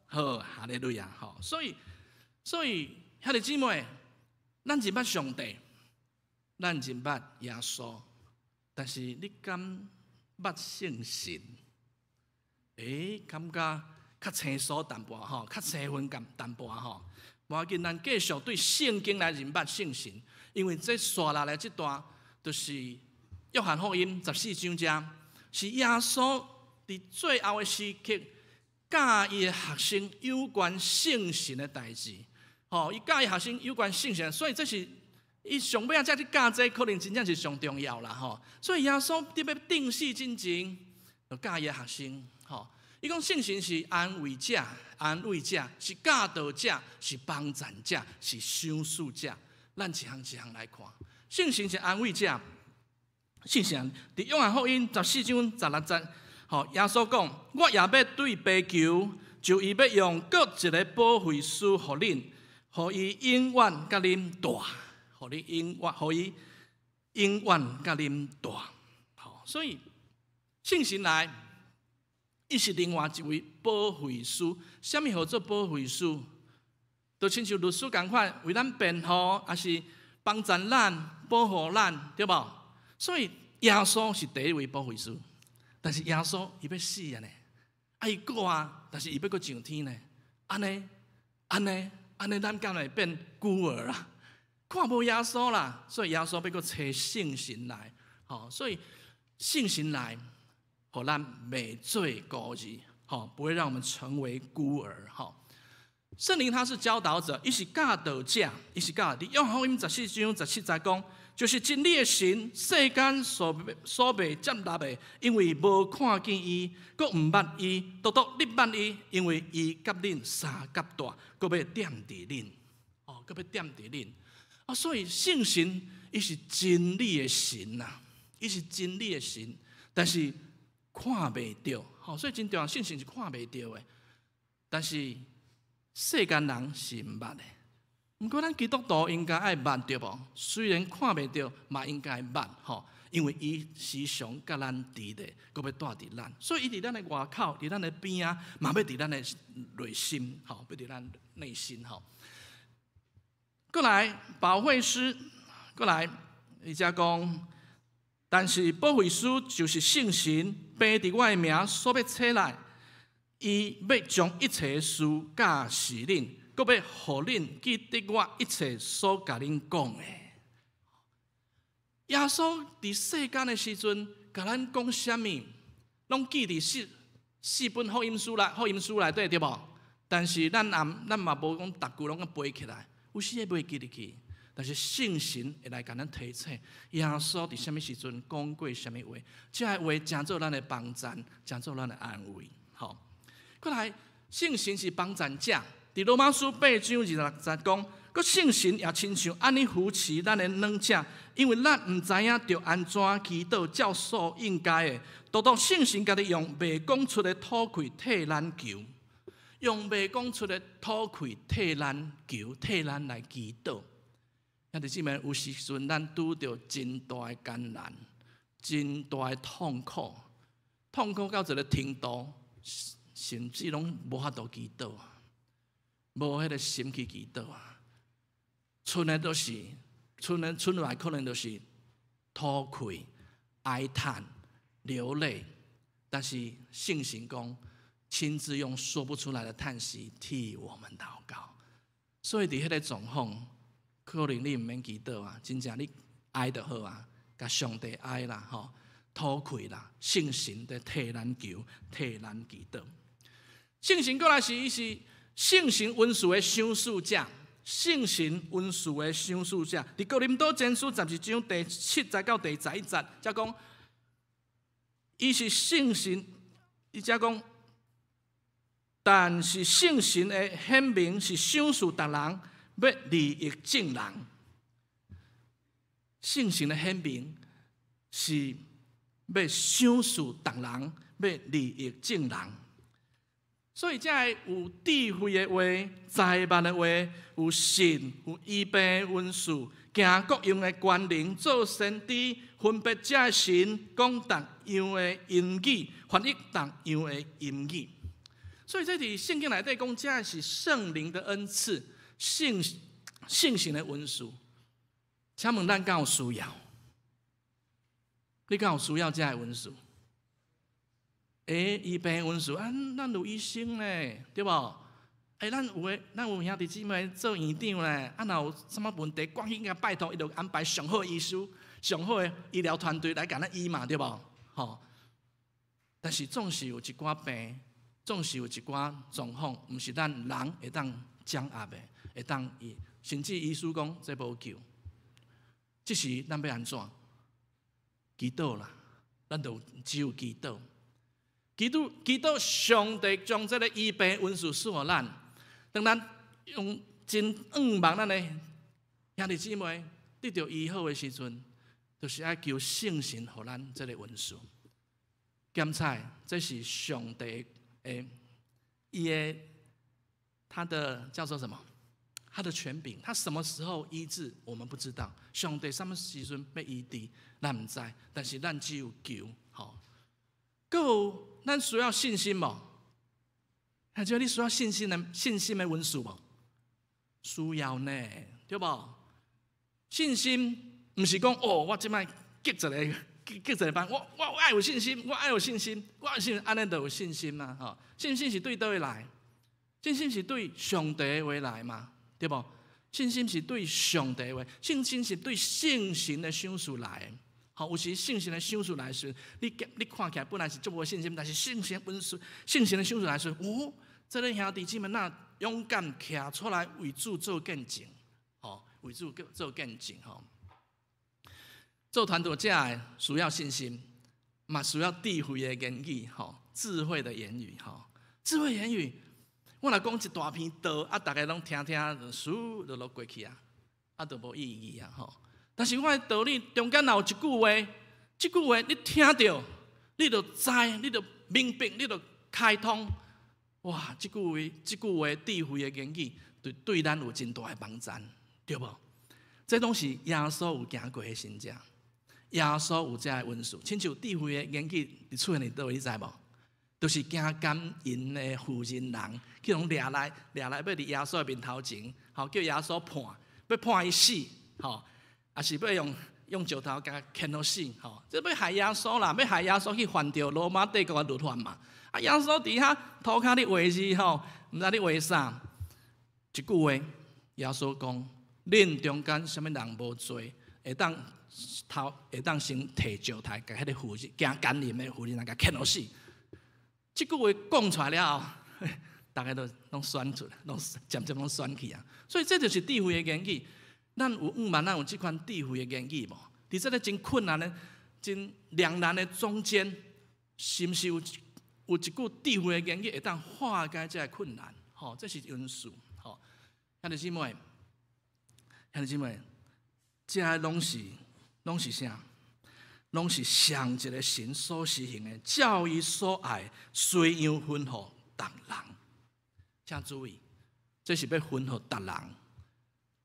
好，哈利路亚吼。所以兄弟姊妹，咱真捌上帝，咱真捌耶稣，但是你敢捌圣神？感觉较生疏淡薄吼，较生分淡薄吼。无要紧，咱继续对圣经来认捌圣神，因为这刷下来这段，就是约翰福音14章遮，是耶稣伫最后的时刻教伊的学生有关圣神的代志。伊教伊学生有关圣神，所以这是伊上尾才去教这，可能真正是上重要啦吼。所以耶稣伫要定死之前，就教伊的学生吼。伊讲圣神是安慰者，是教导者，是帮助者，是相属者。咱一项一项来看，圣神是安慰者。圣神伫约翰福音14章16节，耶稣讲：我也要对爸求，就伊要用各一个保惠师予恁，予伊永远甲恁大，予伊永远甲恁大。所以圣神来。伊是另外一位保惠师，什么叫做保惠师？就亲像律师同款，为咱辩护，也是帮助咱、保护咱，对无？所以耶稣是第一位保惠师，但是耶稣伊要死啊呢，伊过啊，但是伊要阁上天呢，安尼，咱敢会变孤儿啊？看无耶稣啦，所以耶稣要阁找圣神来，所以圣神来。互咱袂做孤儿，不会让我们成为孤儿。圣灵他是教导者，伊是教导者，伊是教导。约翰福音14章17节讲，就是真理的神，世间所袂接纳的，因为无看见伊，佮毋捌伊，独独你捌伊，因为伊甲恁三甲大，佮要踮伫恁，佮要踮伫恁。所以圣神伊是真理的神呐，伊是真理的神，但是看袂到，所以真重要，圣神是看袂到的，但是世间人是毋捌的。不过，咱基督徒应该爱捌对无？虽然看袂到，嘛应该捌因为伊时常甲咱伫咧，佮要带伫咱，所以伊伫咱的外口，伫咱的边啊，嘛要伫咱的内心，要伫咱内心过来，保惠师，过来，伊则讲，但是保惠师就是圣神，背伫我的名所要册来，伊要将一切事教示恁。搁要互恁记得我一切所甲恁讲的。耶稣伫世间的时阵，甲咱讲啥物，拢记伫四本福音书内底，对无？但是咱嘛无讲逐句拢个背起来，有时会袂记入去。但是圣神会来甲咱提醒，耶稣伫啥物时阵讲过啥物话，这话诚做咱的帮助，诚做咱的安慰。过来，圣神是帮助者。伫罗马书8章26节讲，佮圣神也亲像安尼扶持咱的软者，因为咱毋知影着安怎祈祷照所应该的，独独圣神家己用未讲出的吐气替咱求，用未讲出的吐气替咱求，替咱来祈祷。兄弟姊妹，有时阵咱拄着真大的艰难，真大的痛苦到一个程度，甚至拢无法度祈祷。无迄个心去祈祷剩来可能都是吐气、哀叹、流泪。但是圣神讲，亲自用说不出来的叹息替我们祷告。所以伫迄个状况，可能你毋免祈祷真正你哀就好甲上帝哀啦，吐气啦，圣神在替咱求，替咱祈祷。圣神过来是伊是。圣神温书的赏赐者，圣神温书的赏赐者，伫哥林多前书11章第7节到第11节，则讲，伊是圣神，伊则讲，但是圣神的显明是赏赐逐人，要利益众人。圣神的显明是要赏赐逐人，要利益众人。所以，才会有智慧的话、财万的话，有神、有医病的文士，行各样的官能，做先知，分别这的神，讲逐样的言语，翻译逐样的言语。所以，这伫圣经内底讲，这是圣灵的恩赐，圣神的文士。请问咱敢有需要？你敢有需要这的文士？医病文书，咱有医生咧，对无？咱有兄弟姊妹做院长咧，若有什么问题，赶紧甲拜托，伊就安排上好的医师、上好的医疗团队来甲咱医嘛，对无？但是总是有一寡病，总是有一寡状况，毋是咱人会当掌握的，会当甚至医师讲这无救，这时咱要安怎？祈祷啦，咱就只有祈祷。祈祷上帝将这个医病文书赐予咱，当咱用真仰望咱的兄弟姊妹得到医好的时阵，就是要求圣神予咱这个文书。检查，这是上帝他的叫做什么？他的权柄，他什么时候医治我们不知道，上帝什么时阵要医治，咱唔知，但是咱只有求，咱需要信心无？还叫你需要信心的文书无？需要呢，对无？信心不是讲我即摆结一个班，我爱有信心，我爱有信心，安尼就有信心嘛，信心是对倒位来？信心是对上帝的话来嘛，对无？信心是对上帝的话，信心是对圣神的赏赐来的。有时圣神的赏赐来时，你看起来本来是足无信心，但是圣神的赏赐来时，这个兄弟姊妹那勇敢徛出来为主做见证，为主做见证。做传道者的需要信心，嘛需要智慧的言语，智慧的言语，智慧言语。我若讲一大篇道，大家拢听听，就落过去啊，就无意义啊，但是我的道理中间若有一句话，这句话你听到，你就知，你就明白，你就开通。哇！这句话智慧的言语，对咱有真大的帮助，对无？这拢是耶稣有行过的行者，耶稣有这个温数，亲像智慧的言语，伫出现伫倒位，你知无？就是行感淫的妇人人，去拢掠来要伫耶稣的面头前，叫耶稣判，要判伊死，也是要用石头甲牵到死，这要害耶稣啦，要害耶稣去犯着罗马帝国的律法嘛。耶稣伫遐涂骹咧画字，毋知咧画啥。一句话，耶稣讲：恁中间什么人无罪，会当先摕石头，甲迄个妇人行奸淫的妇人人甲牵到死。这句话讲出来了后，大家都拢选出来，拢渐渐拢选去啊。所以这就是智慧的言语。咱有咱有这款智慧的言语无？伫这个真困难的、真两难的中间，是毋是有一句智慧的言语会当化解这个困难？这是因素。兄弟姊妹，这拢是啥？拢是上一个神所施行的，照伊所爱，随样吩咐逐人。请注意，这是要吩咐逐人。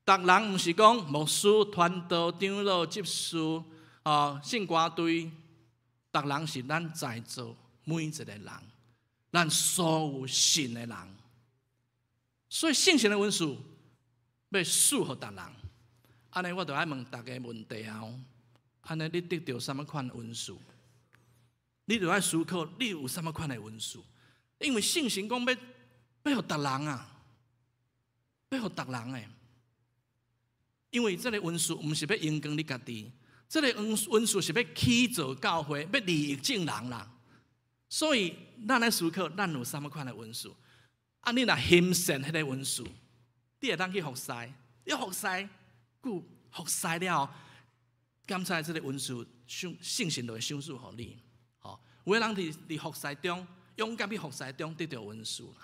逐人毋是讲牧师、传道、长老、执事、圣歌队，逐人是咱在座每一个人，咱所有信的人。所以圣神的温数要赐予逐人。安尼我就爱问大家问题后。安尼，你得到什么款温数？你就要思考，你有什么款的温数？因为圣神讲要互逐人啊，要互逐人诶。因为这个温数毋是要影响你家己，这个温数是要起造教会，要利益众人啦。所以，咱来思考，咱有什么款的温数？你若欣赏迄个温数，你会当去服侍，你服侍，服侍了后。感谢这个温数，圣神就会赏赐予你。有的人伫服侍中，勇敢去服侍中得到温数。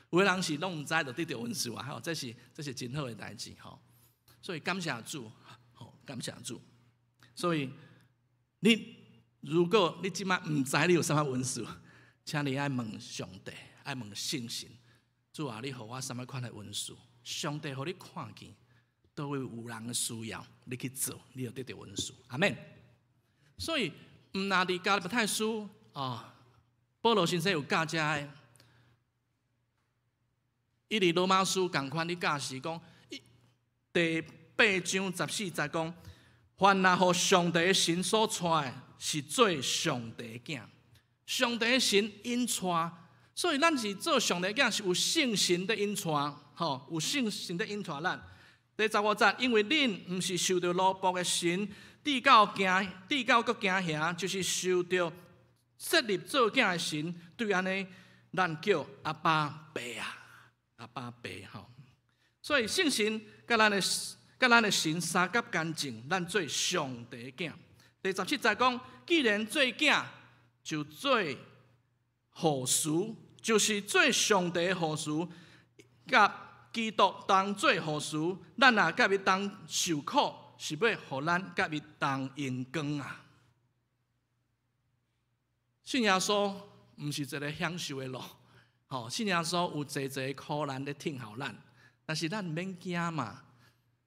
有的人是拢毋知就得到温数啊！这是真好的代志。所以感谢主，感谢主。所以如果你即摆毋知你有啥物温数，请你爱问上帝，爱问圣神，主啊，你予我啥物款的温数？上帝予你看见。都会有人的需要，你去做，你就得到温数。阿们。所以，那伫加拉太书保罗先生有教遮的，伊伫罗马书共款，你教是讲第8章14节讲，凡若互上帝的神所带的，是做上帝的囝。上帝的神引带，所以咱是做上帝的囝，是有圣神的引带，有圣神的引带咱。第15节，因为恁毋是受到奴仆的神，递到搁惊吓，就是受到设立做囝的神。对安尼，咱叫阿爸爸啊，阿爸爸所以圣神甲咱的神三甲干净，咱做上帝的囝。第17节讲，既然做囝，就做护士，就是做上帝的护士，甲基督当做护士，咱若甲伊当受苦，是要互咱甲伊当荣光啊！信耶稣毋是一个享受的路，信耶稣有济济苦难咧听候咱，但是咱毋免惊嘛，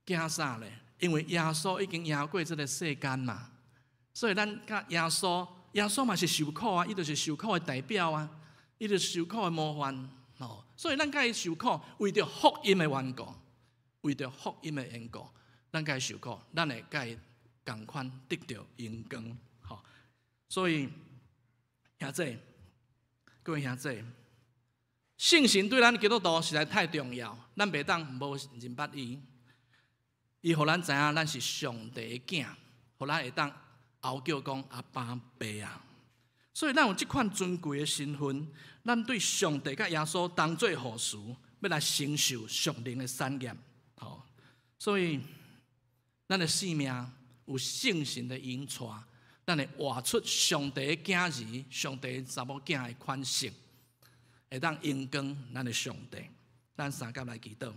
惊啥咧？因为耶稣已经赢过这个世间嘛，所以咱甲耶稣嘛是受苦啊，伊就是受苦的代表啊，伊就是受苦的模范。所以咱甲伊受苦，为着福音的缘故，为着福音的缘故，咱甲伊受苦，咱会甲伊同款得到荣光。所以兄弟，各位兄弟，圣神对咱基督徒实在太重要，咱袂当无认捌伊。伊互咱知影，咱是上帝的囝，互咱会当后叫讲阿爸爸啊。所以咱有这款尊贵的身份，咱对上帝甲耶稣当做护士，要来承受属灵的产业。所以咱的性命有信心的引带，咱会活出上帝的囝儿、上帝查某囝的款式，会当荣光咱的上帝。咱三甲来祈祷。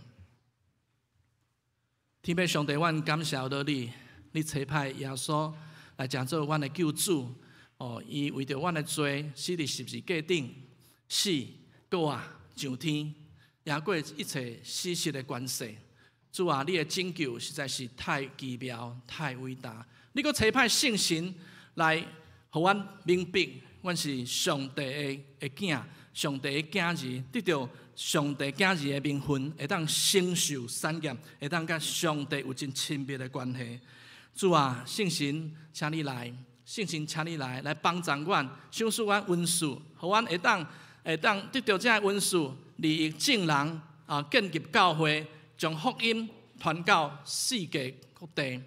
天父上帝，阮感谢到你，你差派耶稣来成做阮的救主。哦，伊为着阮的罪，死伫十字架顶，死、搁上天，赢过一切死实的关系。主啊，你的拯救实在是太奇妙、太伟大。你搁差派圣神来，互阮明白，阮是上帝的囝，上帝的囝儿，得到上帝囝儿的名分，会当承受产业，会当甲上帝有真亲密的关系。主啊，圣神，请你来。圣神，请你来帮助阮，赏赐阮恩赐，互阮会当得到这恩赐，利益众人建立教会，将福音传到世界各地。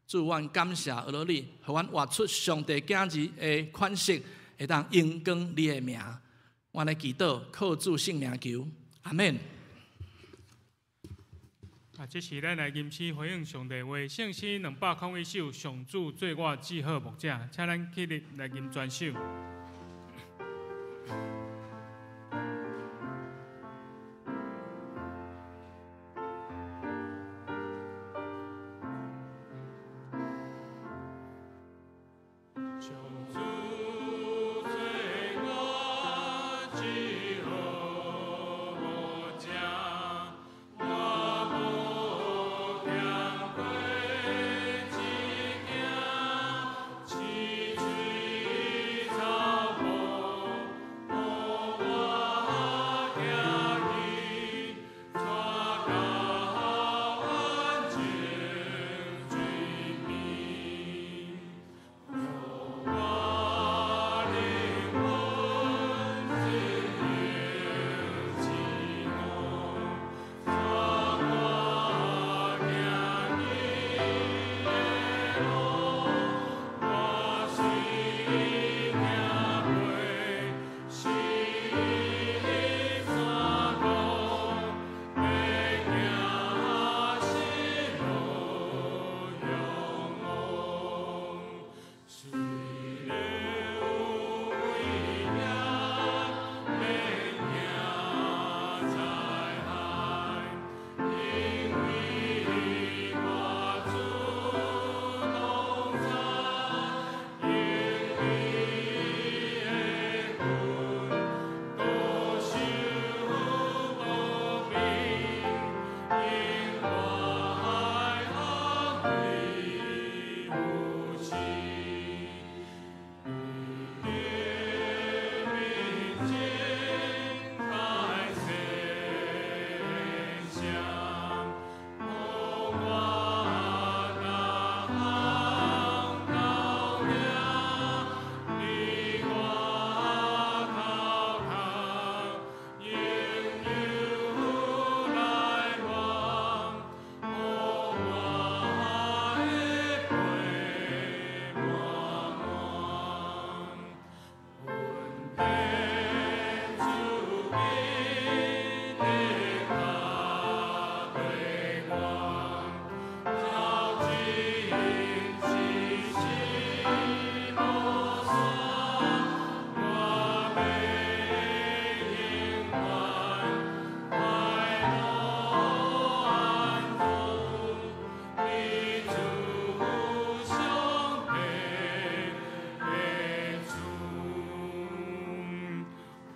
主，阮感谢俄你，互阮活出上帝囝儿的款式，会当荣光你的名。阮来祈祷，靠主圣名求，阿门。这是咱来吟诗回应上帝话，圣诗201首，上主做我至好牧者，请咱起立来吟全首。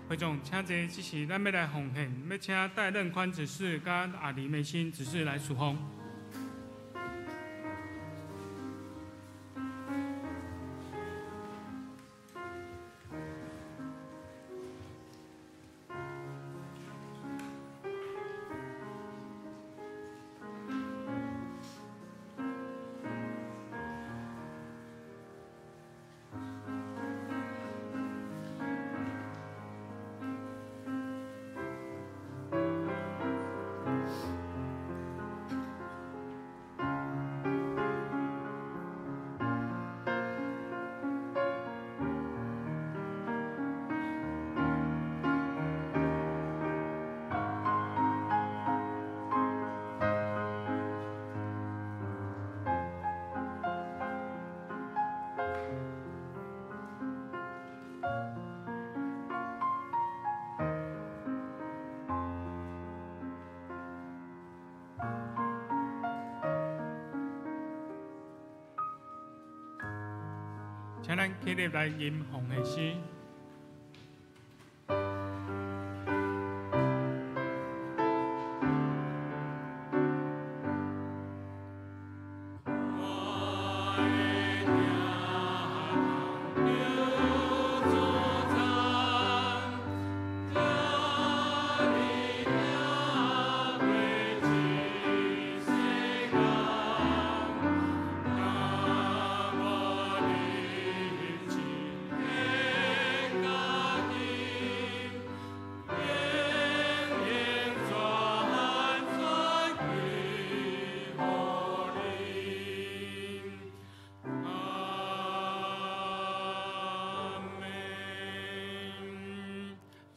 会众，请坐，这是咱要来奉献，要请代任宽指示甲阿黎美心指示来属奉。请咱起立来吟奉的诗。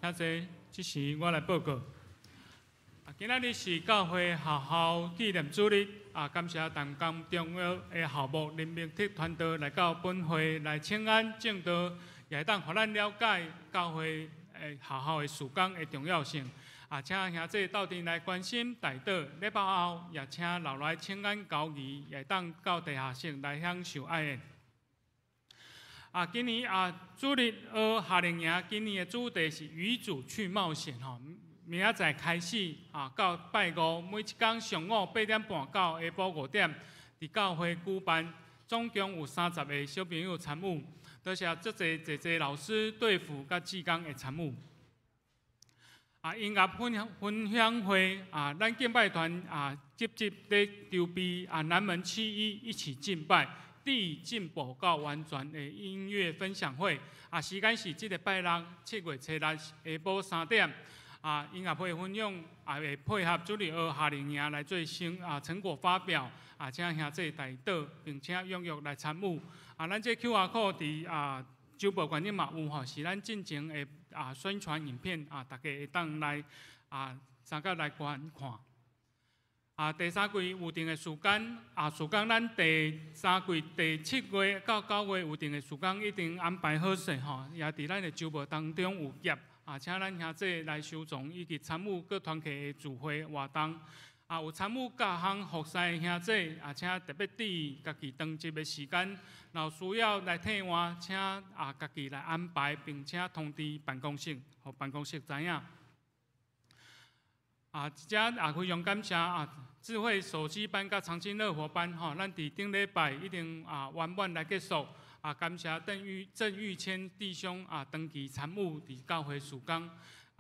请坐，这时我来报告。今仔日是教会校校纪念主日，感谢淡江中学的校牧林明铁团队来到本会来请安正道，也会当互咱了解教会校校的事工的重要性。请兄弟斗阵来关心代祷，礼拜后也请留来请安交谊，也会当到地下室来享受爱宴。今年主日学夏令营，今年的主题是与主去冒险吼。明仔载开始到拜五，每一天上午8点半到下晡5点，伫教会举办，总共有30个小朋友参与，多谢侪老师、队辅甲志工的参与。音乐分享会咱敬拜团积极咧筹备南门7·1一起敬拜。第进步到完全的音乐分享会，时间是这个拜六7月7日下晡3点，音乐会分享会配合主日学夏令营来做成果发表，请兄弟代祷，并且踊跃来参与。咱这 QR code 伫周报馆顶嘛有吼，是咱进前的宣传影片，大家会当来参加来观看。第三季有定的时间，时间咱第三季第7月到9月有定的时间，一定安排好势吼，也伫咱的周报当中有页，请咱兄弟来收藏以及参与各团体的聚会活动。有参与各项服侍的兄弟，请特别注意家己当值的时间，若需要来替换，请家己来安排，并且通知办公室，互办公室知影。这非常感谢智慧手机班甲长青乐活班吼，咱伫顶礼拜一定圆满来结束。感谢郑玉谦弟兄长期参与伫教会事工。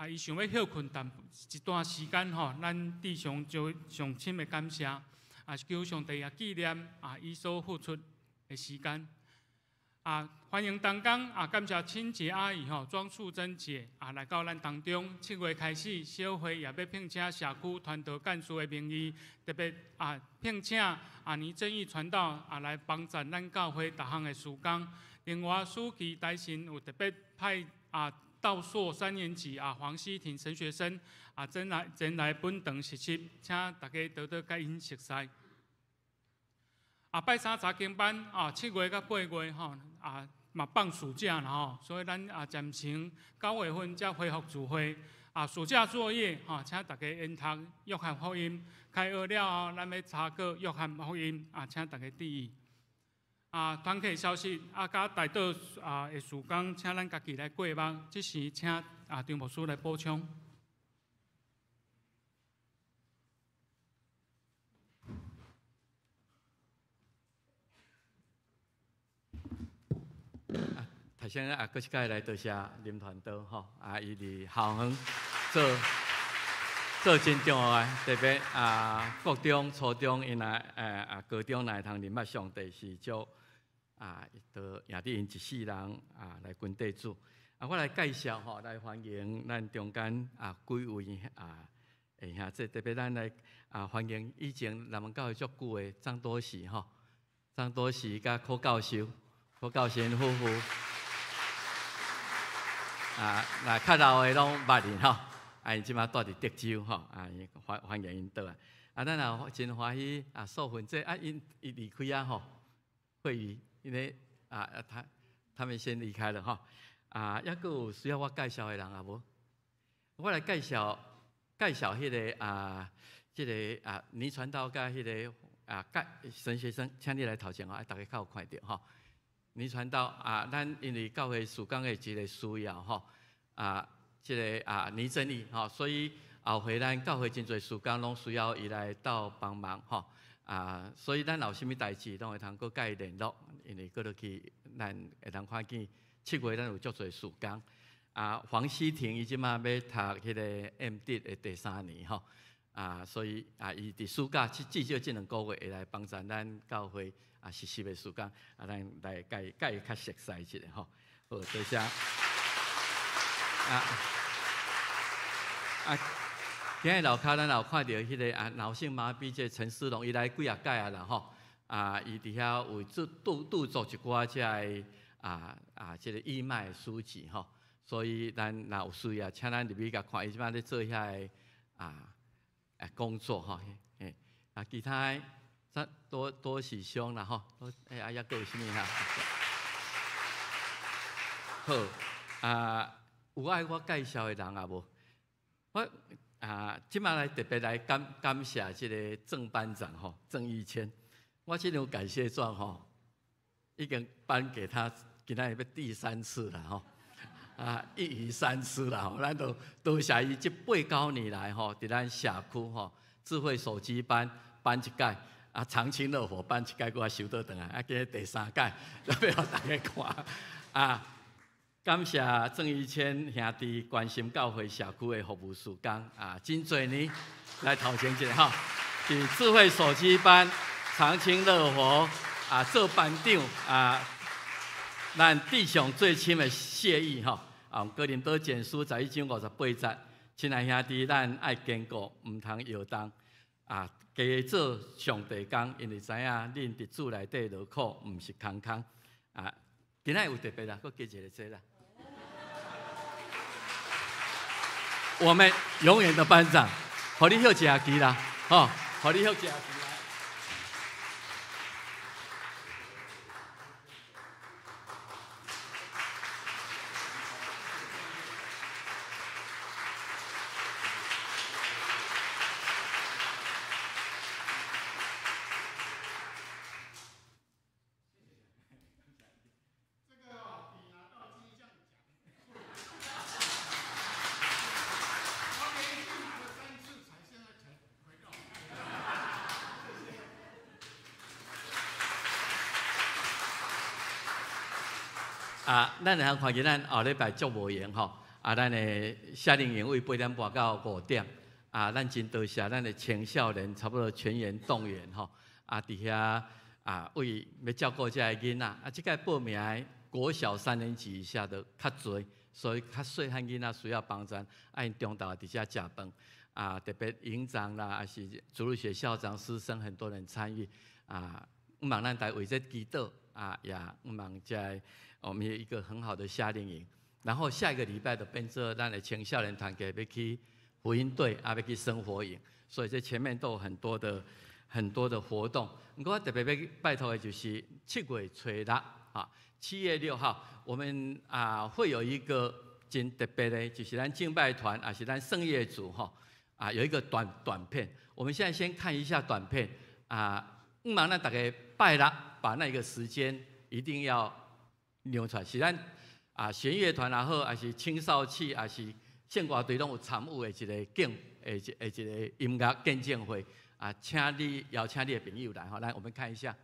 伊想要休困一段时间吼，咱弟兄就上深的感谢。求上帝也纪念伊所付出的时间。欢迎同工感谢清洁阿姨庄素贞姐来到咱当中。7月开始，小会也要聘请社区团队干事的名义，特别聘请倪正义传道来帮助咱教会各项的事工。另外，暑期台神有特别派道硕3年级黄希婷神学生前来本堂实习，请大家多多甲因熟悉。拜三查经班7月到8月嘛放暑假啦吼，所以咱暂时9月份才恢复聚会。暑假作业请大家研读约翰福音，开学了后，咱要查考约翰福音请大家注意。团体消息甲代祷的事工，请咱家己来过目。这时请张牧师来补充。头先搁一届来多谢林团长吼，伊伫校园做真重要诶，特别国中、初中因高中来通认捌上帝是足都也伫因一世人来军队主。我来介绍吼，来欢迎咱中间几位诶兄弟，特别咱来欢迎以前南门教会足久诶张多士吼，张多士甲柯教授、柯教授夫妇。那较老的拢捌因吼，因即马住伫德州吼，欢迎因倒来。咱也真欢喜受训这因离开吼，会议因为他们先离开了吼。抑佫有需要我介绍的人啊无？我来介绍迄个即个倪传道甲迄个神学生，请你来头前吼，大家较有看到吼。年传道啊，咱因为教会事工的一个需要吼啊，这个年整理吼，所以后回咱教会真侪事工拢需要伊来到帮忙吼啊，所以咱有啥物代志，拢会通过甲伊联络，因为过落去咱会通看见7月咱有足侪事工啊。黄希婷伊即马要读迄个 MD 的第3年吼啊，所以伊伫暑假至少这2个月会来帮助咱教会实习的事工咱来甲伊较熟悉一下吼。好，多谢今日楼骹咱有看到迄个脑性麻痹，这陈思龙伊来几啊届啊啦吼伊伫遐有督做一寡这个这个义卖的书籍吼，所以咱若有需要，请咱入去甲看，伊即摆咧做遐个工作吼，其他多是伤啦吼，抑个有啥物哈？好有爱我介绍的人也无？我即摆来特别来感谢即个郑班长吼，郑义谦。我这张感谢状吼，已经颁给他，今仔日要第3次了吼。一鱼3吃啦吼，咱都多谢伊这8、9年来吼，伫咱社区吼，智慧手机班颁一届，长青热火颁一届，我收倒转来，今日第3届，要互大家看感谢郑义谦兄弟关心教会社区的服务事工真侪年来头前一下吼，伫智慧手机班、长青热火做班长咱弟兄最深的谢意吼。哥林多前书11章58节，亲爱兄弟，咱爱坚固，唔通摇动加做上帝工，因为知影恁伫主内底劳苦，唔是空空今仔有特别啦，搁加一个这啦。我们永远的班长，互你休一下期啦，互你休一下期。咱会通看见咱后礼拜足无闲吼，咱的夏令营为8点半到5点，咱真多谢咱的青少年，差不多全员动员吼，伫遐为要照顾这些囡仔，即届报名的国小3年级以下的较侪，所以较细汉囡仔需要帮助，因中昼伫遮食饭，特别营长啦，还是主日学校长、师生很多人参与，毋望咱来为这祈祷，也毋望在。我们有一个很好的夏令营，然后下一个礼拜就变做咱的青少年团体要去福音队，要去生活营，所以这前面都有很多的活动。不过我特别要拜托的就是7月初6，7月6号，我们会有一个真特别的，就是咱敬拜团，是咱圣乐组有一个短片。我们现在先看一下短片毋望咱大家拜6把那个时间一定要。留出来是咱弦乐团也好，还是青少器，还是献歌队拢有参与的一个一个音乐见证会请你邀请你的朋友来来我们看一下。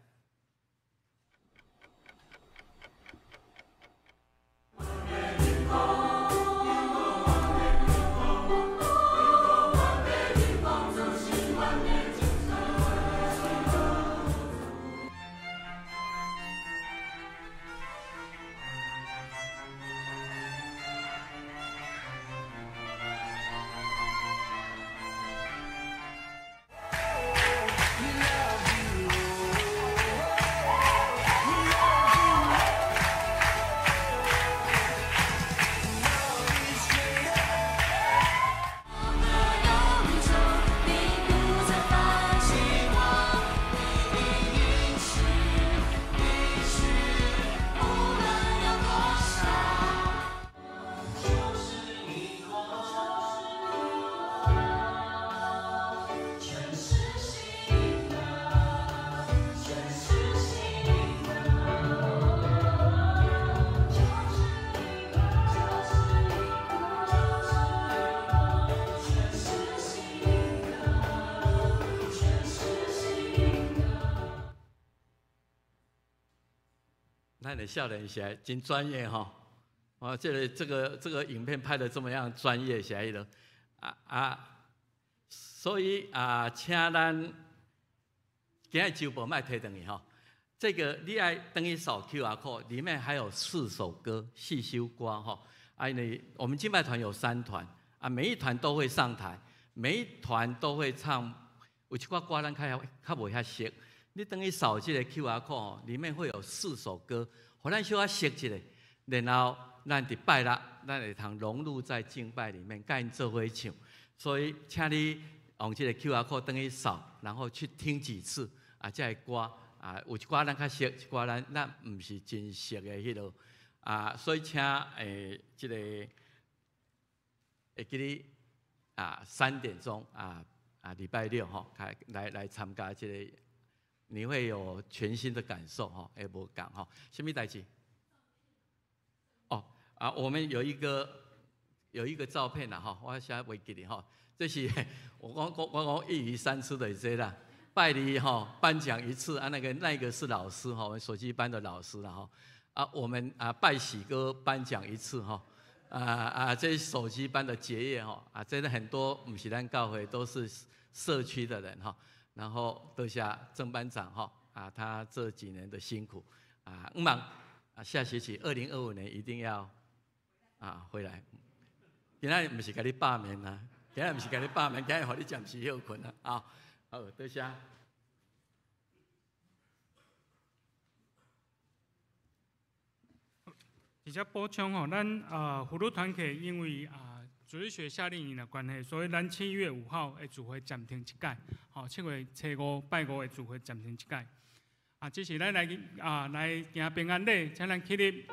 咱的少年是真专业吼。哦，这个影片拍的这么样专业，是迄个所以请咱今日周报卖摕等于吼。这个你爱等于扫 QR code， 里面还有4首歌，细修歌吼。因为我们敬拜团有3团每一团都会上台，每一团都会唱。有一寡歌咱较无遐熟，你等于扫这个 QR code， 里面会有4首歌，互咱小可熟一下，然后咱伫拜六，咱会通融入在敬拜里面，甲因做伙唱。所以，请你用这个 QR code 等于扫，然后去听几次这个歌有一寡咱较熟，一寡咱毋是真熟的迄落所以请这个会记哩3点钟礼拜六来参加这个，你会有全新的感受会无共什么代志？我们有一个照片我现在袂记哩这是我讲一鱼三吃的这啦。拜礼颁奖一次那个是老师我们手机班的老师啦我们拜喜歌颁奖一次这是手机班的结业真的很多不是咱教会，都是社区的人然后多谢郑班长他这几年的辛苦下学期2025年一定要回来。今仔不是给你罢免今仔不是给你罢免，今仔让你暂时休困好，多谢。而且补充咱妇女团体因为主日学夏令营的关系，所以咱7月5号的聚会暂停一届，7月初5拜5的聚会暂停一届。这是咱来行平安礼，请咱起立。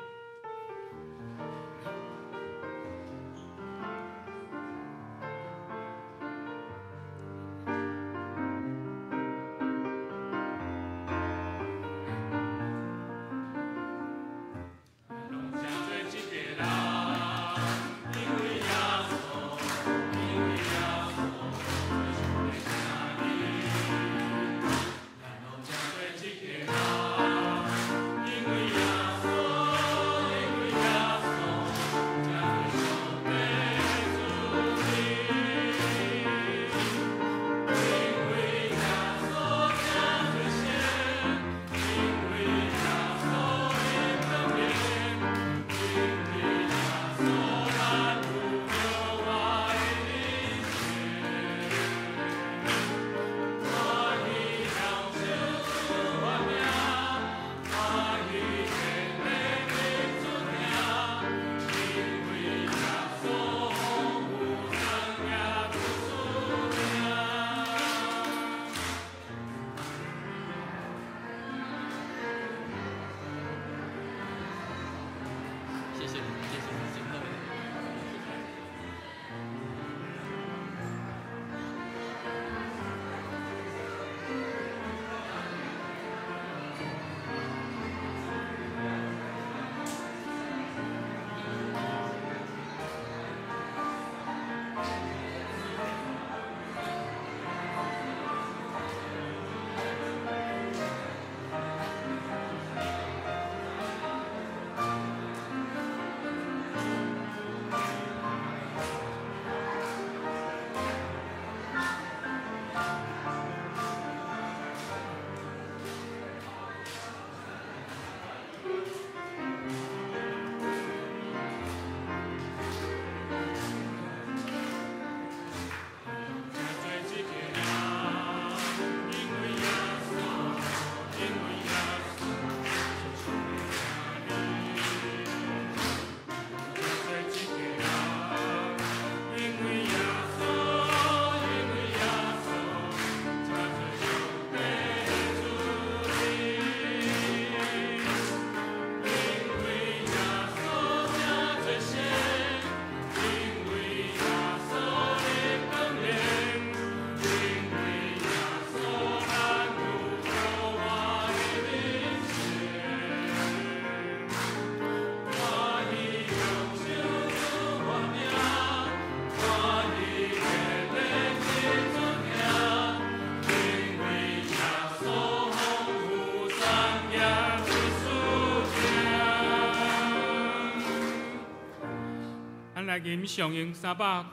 咱来吟上用386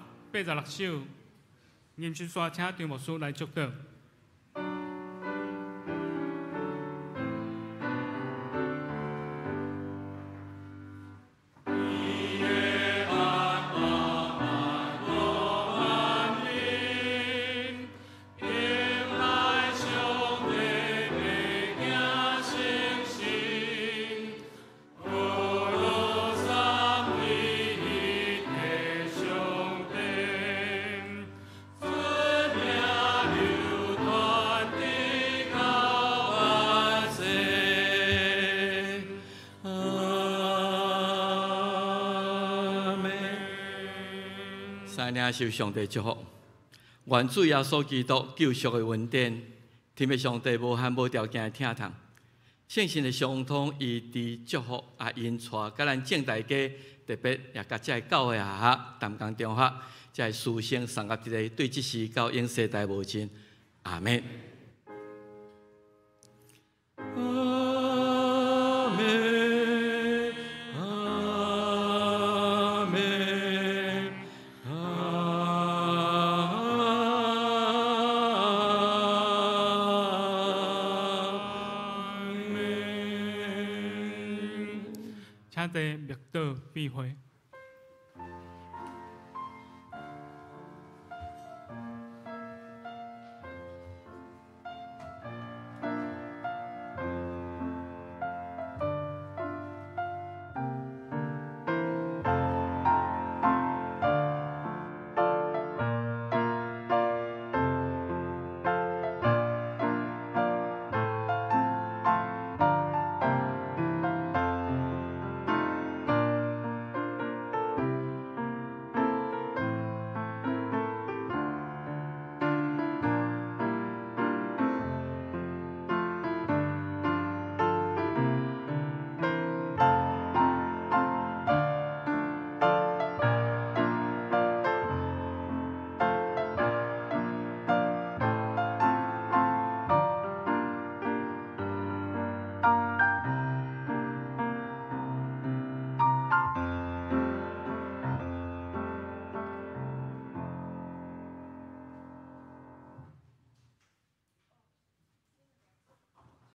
首，吟诗刷请张牧师来祝祷。领受上帝祝福，愿主耶稣基督救赎的恩典，天父上帝无限无条件的疼痛，圣神的相通医治祝福因带甲咱正大家，特别也甲这教会下下淡江中学，这师生送入一个对这时到永世代无尽，阿门。请在默祷闭会。